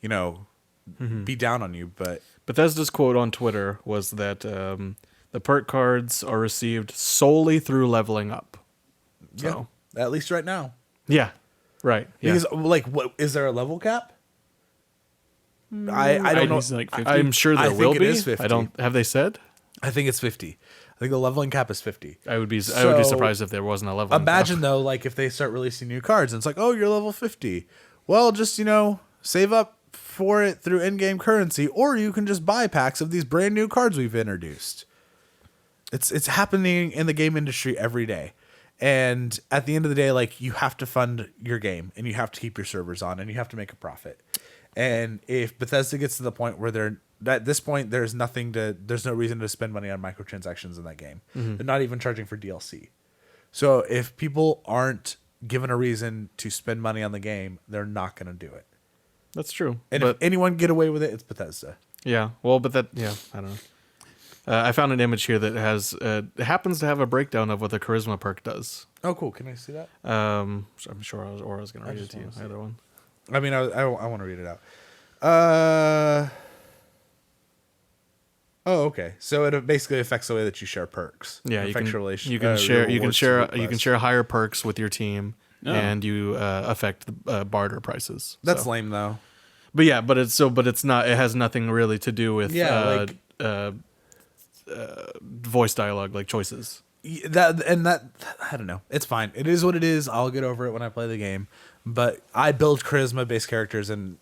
be down on you. But Bethesda's quote on Twitter was that the perk cards are received solely through leveling up. So, yeah, at least right now. Yeah, right. Yeah. Because what is there a level cap? I don't know. Like 50? I'm sure there will be. It is 50. I don't. Have they said? I think it's 50. I think the leveling cap is 50. I would be surprised if there wasn't a leveling Imagine cap. though, like if they start releasing new cards and it's like, oh, you're level 50. Well, just save up for it through in-game currency, or you can just buy packs of these brand new cards we've introduced. It's happening in the game industry every day. And at the end of the day, like you have to fund your game and you have to keep your servers on and you have to make a profit. And if Bethesda gets to the point where at this point, there's no reason to spend money on microtransactions in that game. Mm-hmm. They're not even charging for DLC. So if people aren't given a reason to spend money on the game, they're not going to do it. That's true. And if anyone get away with it, it's Bethesda. Yeah. Well, but I don't know. I found an image here that has happens to have a breakdown of what the charisma perk does. Oh, cool! Can I see that? I'm sure I was going to read it to you. Either one. I mean, I want to read it out. Oh, okay. So it basically affects the way that you share perks. Yeah, you can share higher perks with your team, and you affect the barter prices. That's lame, though. But yeah, but it's not. It has nothing really to do with voice dialogue, like choices. That I don't know. It's fine. It is what it is. I'll get over it when I play the game. But I build charisma-based characters in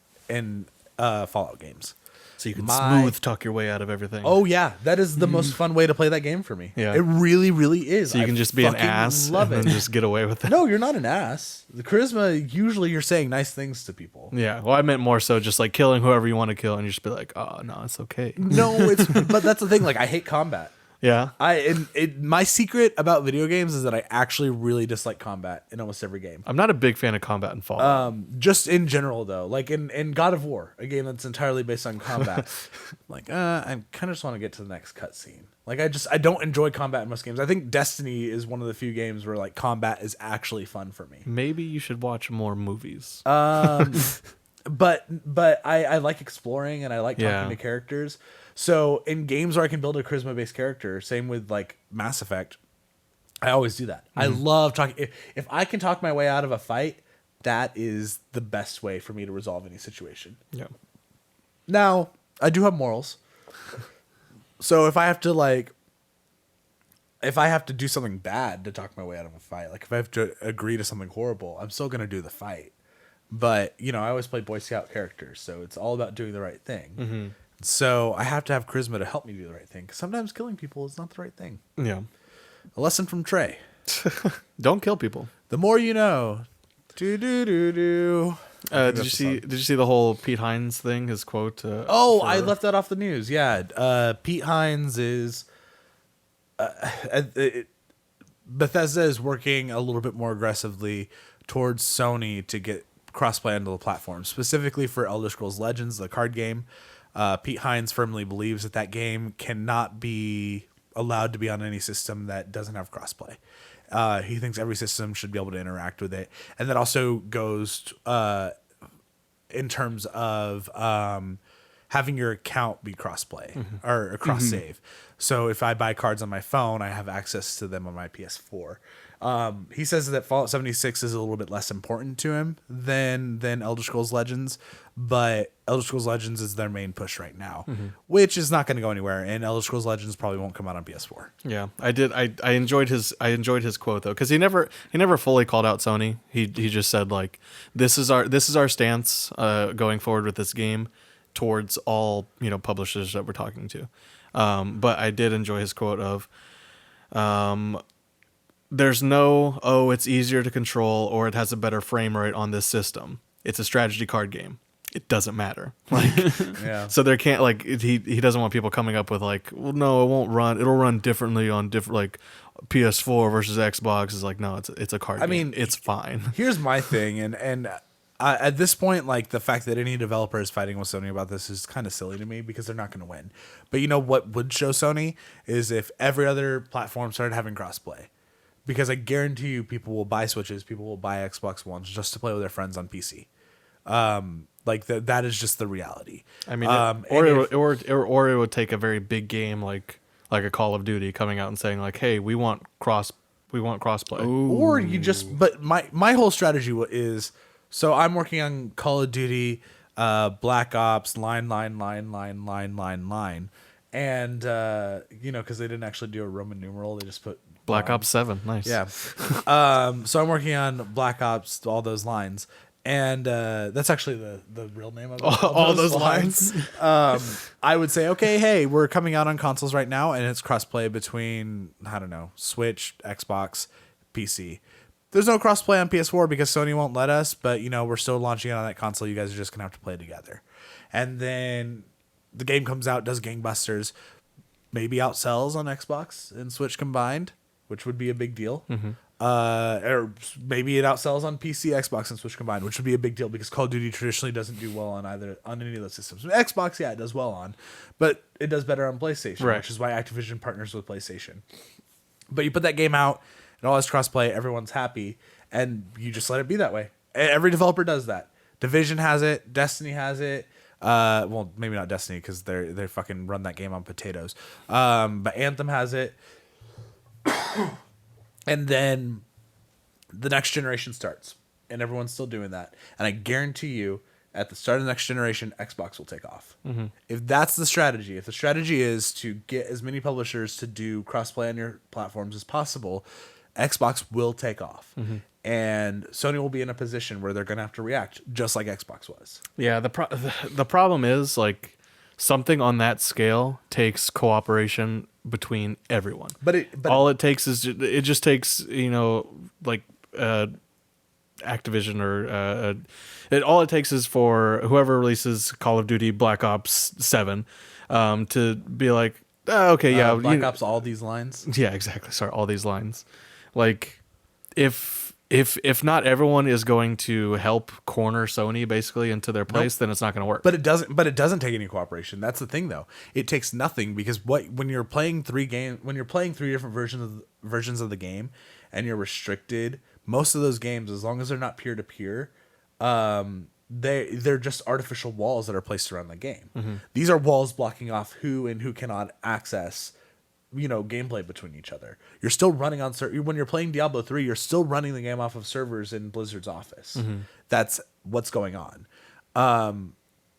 Fallout games. So you can smooth talk your way out of everything. Oh, yeah. That is the most fun way to play that game for me. Yeah. It really, really is. So you can just be an ass and just get away with it. No, you're not an ass. The charisma, usually you're saying nice things to people. Yeah. Well, I meant more so just like killing whoever you want to kill and you just be like, oh, no, it's okay. No, but that's the thing. Like, I hate combat. Yeah. My secret about video games is that I actually really dislike combat in almost every game. I'm not a big fan of combat in Fallout. Just in general though, like in God of War, a game that's entirely based on combat. Like, I kind of just want to get to the next cutscene. Like, I don't enjoy combat in most games. I think Destiny is one of the few games where like combat is actually fun for me. Maybe you should watch more movies. But I like exploring and I like talking to characters. So in games where I can build a charisma-based character, same with like Mass Effect, I always do that. Mm-hmm. I love talking. If I can talk my way out of a fight, that is the best way for me to resolve any situation. Yeah. Now, I do have morals. So if I have to do something bad to talk my way out of a fight, like if I have to agree to something horrible, I'm still going to do the fight. But, I always play Boy Scout characters, so it's all about doing the right thing. Mm-hmm. So I have to have charisma to help me do the right thing. Because sometimes killing people is not the right thing. Yeah. A lesson from Trey. Don't kill people. The more you know. Do. Did you see the whole Pete Hines thing? His quote. I left that off the news. Yeah. Pete Hines is. Bethesda is working a little bit more aggressively towards Sony to get crossplay onto the platform, specifically for Elder Scrolls Legends, the card game. Pete Hines firmly believes that game cannot be allowed to be on any system that doesn't have crossplay. He thinks every system should be able to interact with it, and that also goes in terms of having your account be crossplay or cross save. So if I buy cards on my phone, I have access to them on my PS4. He says that Fallout 76 is a little bit less important to him than Elder Scrolls Legends, but Elder Scrolls Legends is their main push right now, which is not going to go anywhere, and Elder Scrolls Legends probably won't come out on PS4. Yeah, I did. I enjoyed his quote though, because he never fully called out Sony. He just said like, this is our stance going forward with this game towards all publishers that we're talking to. But I did enjoy his quote of, there's no, oh, it's easier to control or it has a better frame rate on this system. It's a strategy card game. It doesn't matter. Like, Yeah. so there can't like he doesn't want people coming up with like, well, no, it won't run. It'll run differently on different like PS4 versus Xbox. Is like, no, it's a card game. I mean, it's fine. Here's my thing, and at this point, like the fact that any developer is fighting with Sony about this is kind of silly to me because they're not going to win. But you know what would show Sony is if every other platform started having crossplay. Because I guarantee you, people will buy Switches, people will buy Xbox Ones just to play with their friends on PC. Like that is just the reality. I mean, or it would take a very big game like a Call of Duty coming out and saying like, hey, we want crossplay. Ooh. Or you just, but my whole strategy is, so I'm working on Call of Duty, Black Ops, line, and because they didn't actually do a Roman numeral, they just put Black Ops 7, nice. Yeah. So I'm working on Black Ops, all those lines. And that's actually the real name of it. All those lines. I would say, okay, hey, we're coming out on consoles right now, and it's crossplay between, I don't know, Switch, Xbox, PC. There's no crossplay on PS4 because Sony won't let us, but, we're still launching it on that console. You guys are just going to have to play it together. And then the game comes out, does gangbusters, maybe outsells on Xbox and Switch combined, which would be a big deal. Or maybe it outsells on PC, Xbox, and Switch combined, which would be a big deal because Call of Duty traditionally doesn't do well on any of those systems. Xbox, yeah, it does well on, but it does better on PlayStation, right. Which is why Activision partners with PlayStation. But you put that game out, it all has crossplay, everyone's happy, and you just let it be that way. Every developer does that. Division has it, Destiny has it. Well, maybe not Destiny because they fucking run that game on potatoes. But Anthem has it. And then the next generation starts, and everyone's still doing that. And I guarantee you, at the start of the next generation, Xbox will take off. If that's the strategy, if the strategy is to get as many publishers to do crossplay on your platforms as possible, Xbox will take off. And Sony will be in a position where they're going to have to react, just like Xbox was. Yeah, the problem is like something on that scale takes cooperation between everyone. But all it takes is it just takes like Activision or all it takes is for whoever releases Call of Duty Black Ops 7 to be like, oh, okay, yeah, Black Ops, all these lines. Yeah, exactly. Sorry, all these lines. Like if not everyone is going to help corner Sony basically into their place, then it's not going to work. But it doesn't take any cooperation. That's the thing, though. It takes nothing because when you're playing three different versions of the game, and you're restricted, most of those games, as long as they're not peer to peer, they're just artificial walls that are placed around the game. These are walls blocking off who and who cannot access gameplay between each other. You're still running on when you're playing Diablo 3, you're still running the game off of servers in Blizzard's office. That's what's going on.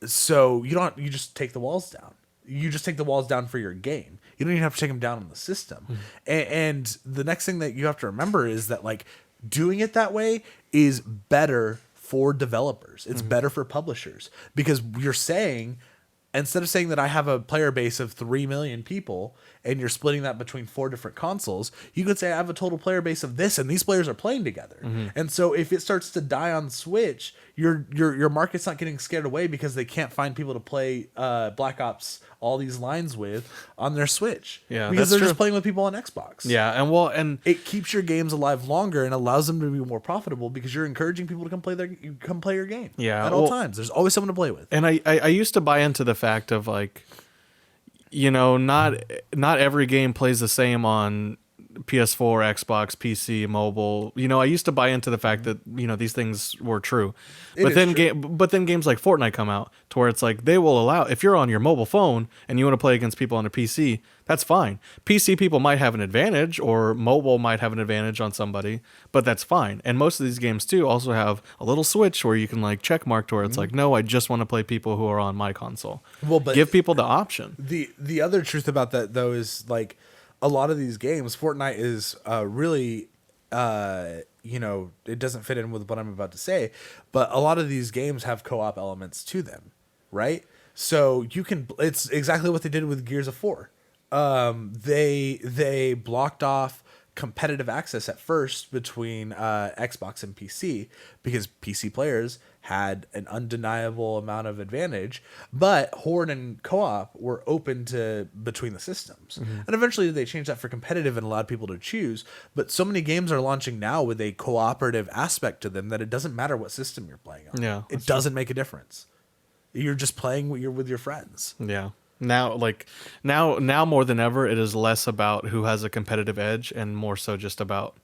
So you just take the walls down. You just take the walls down for your game. You don't even have to take them down on the system. And the next thing that you have to remember is that like doing it that way is better for developers. It's better for publishers because you're saying, instead of saying that I have a player base of 3 million people and you're splitting that between 4 different consoles, you could say I have a total player base of this and these players are playing together. And so if it starts to die on Switch, your market's not getting scared away because they can't find people to play Black Ops all these lines with on their Switch. Yeah, because that's they're true. just playing with people on Xbox. Yeah, and it keeps your games alive longer and allows them to be more profitable because you're encouraging people to come play your game. Yeah, at all times. There's always someone to play with. And I used to buy into the fact of like, not every game plays the same on PS4, Xbox, PC, mobile. I used to buy into the fact that these things were true, but then games like Fortnite come out to where it's like they will allow, if you're on your mobile phone and you want to play against people on a PC, that's fine. PC people might have an advantage, or mobile might have an advantage on somebody, but that's fine. And most of these games too also have a little switch where you can like check mark to where it's like, no, I just want to play people who are on my console. Well, but give people the option. The other truth about that though is like a lot of these games, Fortnite is really it doesn't fit in with what I'm about to say, but a lot of these games have co-op elements to them, right? So it's exactly what they did with Gears of War. They blocked off competitive access at first between Xbox and PC because PC players had an undeniable amount of advantage, but Horde and co-op were open to between the systems. And eventually they changed that for competitive and allowed people to choose. But so many games are launching now with a cooperative aspect to them that it doesn't matter what system you're playing on. Yeah, it doesn't make a difference. You're just playing with your friends. Yeah. Now more than ever, it is less about who has a competitive edge and more so just about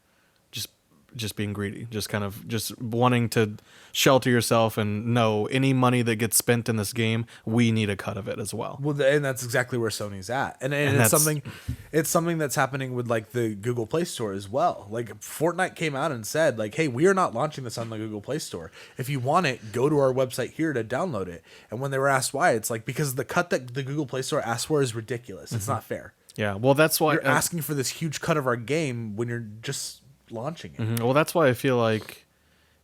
just being greedy, just kind of just wanting to shelter yourself and know any money that gets spent in this game, we need a cut of it as well. Well, and that's exactly where Sony's at, and it's something that's happening with like the Google Play Store as well. Like Fortnite came out and said like, hey, we are not launching this on the Google Play Store. If you want it, go to our website here to download it. And when they were asked why, it's like because the cut that the Google Play Store asked for is ridiculous. It's not fair. Yeah, well, that's why you're asking for this huge cut of our game when you're just launching it. Well, that's why I feel like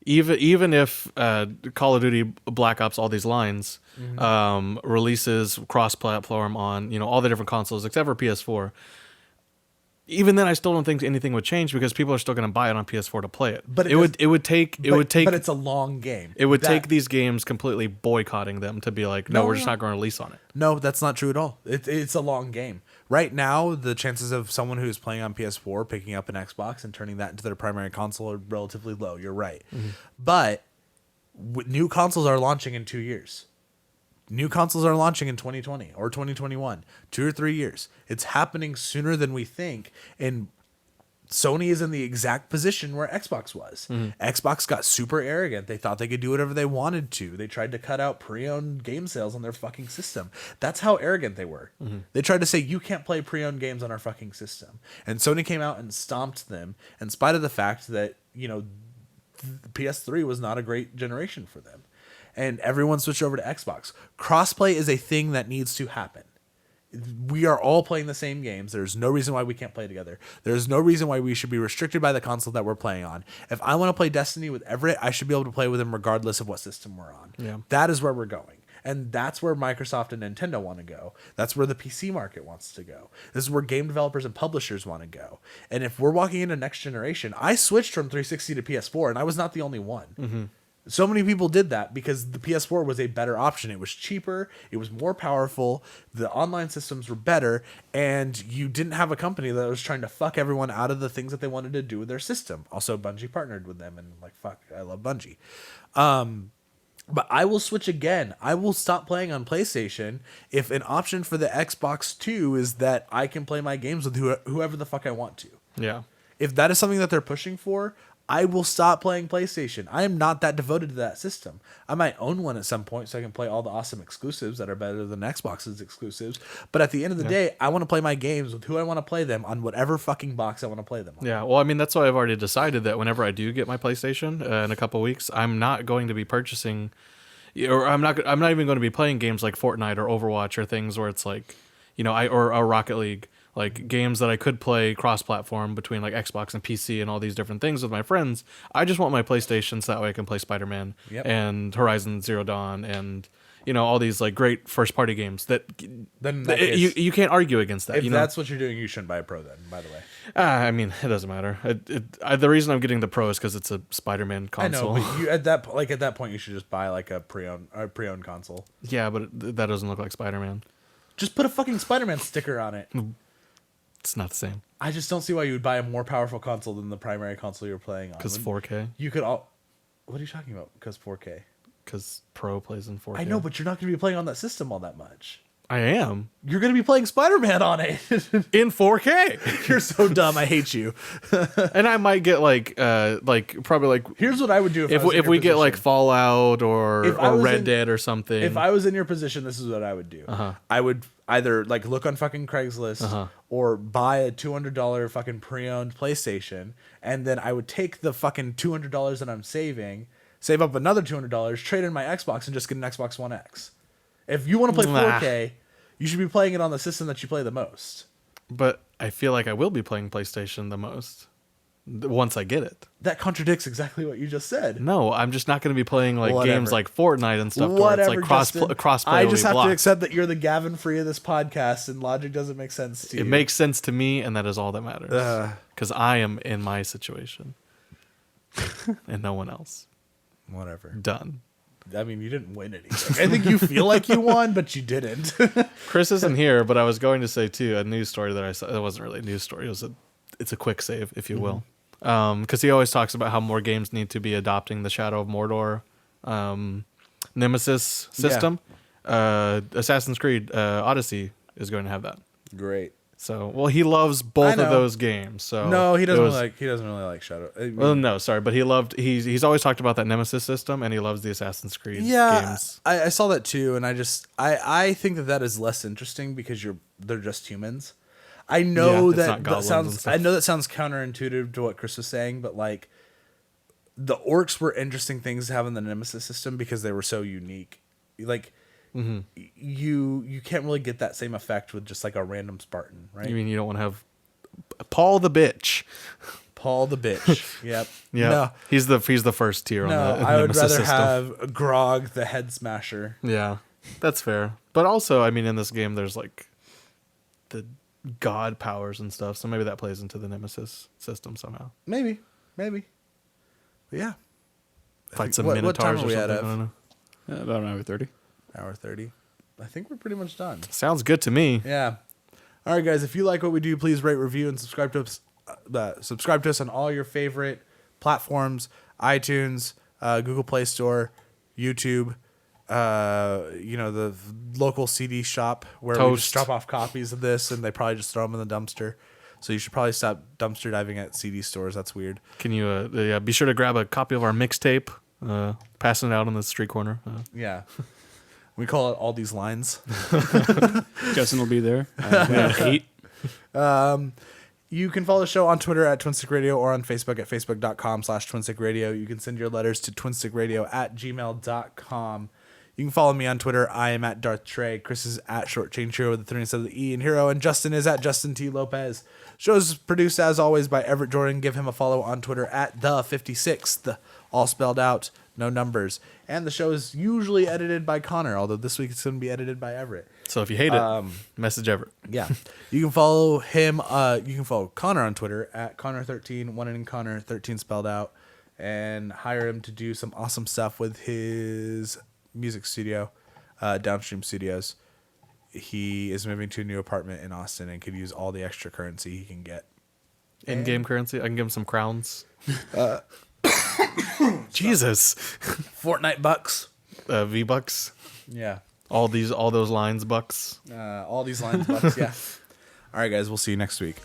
even if Call of Duty Black Ops, all these lines releases cross-platform on all the different consoles except for PS4, even then I still don't think anything would change because people are still going to buy it on PS4 to play it. But it would take. But it's a long game. It would take these games completely boycotting them to be like, no, we're just not going to release on it. No, that's not true at all. It's a long game. Right now, the chances of someone who's playing on PS4 picking up an Xbox and turning that into their primary console are relatively low. You're right. But new consoles are launching in 2 years. New consoles are launching in 2020 or 2021, 2 or 3 years. It's happening sooner than we think. And Sony is in the exact position where Xbox was. Xbox got super arrogant. They thought they could do whatever they wanted to. They tried to cut out pre-owned game sales on their fucking system. That's how arrogant they were. They tried to say, you can't play pre-owned games on our fucking system. And Sony came out and stomped them in spite of the fact that, PS3 was not a great generation for them. And everyone switched over to Xbox. Crossplay is a thing that needs to happen. We are all playing the same games. There's no reason why we can't play together. There's no reason why we should be restricted by the console that we're playing on. If I want to play Destiny with Everett, I should be able to play with him regardless of what system we're on. Yeah. That is where we're going. And that's where Microsoft and Nintendo want to go. That's where the PC market wants to go. This is where game developers and publishers want to go. And if we're walking into next generation, I switched from 360 to PS4, and I was not the only one. So many people did that because the PS4 was a better option. It was cheaper, it was more powerful, the online systems were better, and you didn't have a company that was trying to fuck everyone out of the things that they wanted to do with their system. Also, Bungie partnered with them, and like, fuck, I love Bungie. But I will switch again. I will stop playing on PlayStation if an option for the Xbox 2 is that I can play my games with whoever the fuck I want to. Yeah. If that is something that they're pushing for, I will stop playing PlayStation. I am not that devoted to that system. I might own one at some point so I can play all the awesome exclusives that are better than Xbox's exclusives. But at the end of the day, I want to play my games with who I want to play them on whatever fucking box I want to play them on. Yeah, well, I mean, that's why I've already decided that whenever I do get my PlayStation in a couple weeks, I'm not going to be purchasing, or I'm not even going to be playing games like Fortnite or Overwatch or things where it's like, or Rocket League. Like games that I could play cross-platform between like Xbox and PC and all these different things with my friends. I just want my PlayStation so that way I can play Spider-Man and Horizon Zero Dawn and all these like great first-party games that you can't argue against that. If that's what you're doing, you shouldn't buy a Pro then. By the way, I mean it doesn't matter. The reason I'm getting the Pro is because it's a Spider-Man console. I know, but at that point you should just buy like a pre-owned console. Yeah, but that doesn't look like Spider-Man. Just put a fucking Spider-Man sticker on it. It's not the same. I just don't see why you would buy a more powerful console than the primary console you're playing on. Because 4K? You could all... What are you talking about? Because 4K? Because Pro plays in 4K. I know, but you're not going to be playing on that system all that much. I am You're going to be playing Spider-Man on it. in 4K, You're so dumb. I hate you. and I might get probably like Here's what I would do if we get like Fallout If I or was Red in- Dead or something. If I was in your position, this is what I would do. I would either like look on fucking Craigslist or buy a $200 fucking pre-owned PlayStation, and then I would take the fucking $200 that I'm saving, save up another $200, trade in my Xbox, and just get an Xbox One X. If you want to play 4K, you should be playing it on the system that you play the most. But I feel like I will be playing PlayStation the most once I get it. That contradicts exactly what you just said. No, I'm just not going to be playing like Whatever. games like Fortnite and stuff. Where it's Whatever, like Justin. crossplay. I just will be have blocked. to accept that you're the Gavin Free of this podcast, and logic doesn't make sense to you. It makes sense to me, and that is all that matters. Because I am in my situation, and no one else. Whatever. Done. I mean, you didn't win anything. I think you feel like you won, but you didn't. Chris isn't here, but I was going to say too a news story that I saw. It wasn't really a news story. It's a quick save, if you will, because he always talks about how more games need to be adopting the Shadow of Mordor Nemesis system. Assassin's Creed Odyssey is going to have that. Great. So, well, he loves both I of know. those games. So No, he doesn't it was- really like Shadow. I mean, Well, no, sorry, but he's always talked about that Nemesis system, and he loves the Assassin's Creed games. I saw that too, and I think that is less interesting because they're just humans. I know Yeah, it's not that goblins and sounds stuff. I know that sounds counterintuitive to what Chris was saying, but like the orcs were interesting things to have in the Nemesis system because they were so unique. Like Mm-hmm. you can't really get that same effect with just like a random Spartan, right? You mean you don't want to have Paul the bitch? Paul the bitch. Yep. Yeah, No, he's the first tier on no, the I would Nemesis rather system. have Grog the head smasher. Yeah, that's fair. But also, I mean, in this game, there's like the god powers and stuff, so maybe that plays into the Nemesis system somehow. Maybe. But yeah. Fight some what time minotaurs are or we something. at, I don't know. About an hour 30. Hour 30. I think we're pretty much done. Sounds good to me. Yeah. All right, guys. If you like what we do, please rate, review, and subscribe to us. Subscribe to us on all your favorite platforms: iTunes, Google Play Store, YouTube. The local CD shop where we Toast. just drop off copies of this, and they probably just throw them in the dumpster. So you should probably stop dumpster diving at CD stores. That's weird. Can you be sure to grab a copy of our mixtape, passing it out on the street corner. Yeah. We call it All These Lines. Justin will be there. We have 8. You can follow the show on Twitter at Twinstick Radio or on Facebook at facebook.com/Twinstick Radio. You can send your letters to twinstick@gmail.com. You can follow me on Twitter. I am at Darth Trey. Chris is at Short Change Hero with the 3 instead of the E in Hero. And Justin is at Justin T. Lopez. Show is produced, as always, by Everett Jordan. Give him a follow on Twitter at the56th. All spelled out, no numbers. And the show is usually edited by Connor, although this week it's going to be edited by Everett. So if you hate it, message Everett. Yeah. You can follow him. You can follow Connor on Twitter at Connor13, one in Connor, 13 spelled out, and hire him to do some awesome stuff with his music studio, Downstream Studios. He is moving to a new apartment in Austin and could use all the extra currency he can get. In-game currency. I can give him some crowns. Jesus. Fortnite bucks. V-Bucks. Yeah. All those lines bucks. All these lines bucks. Yeah. All right, guys. We'll see you next week.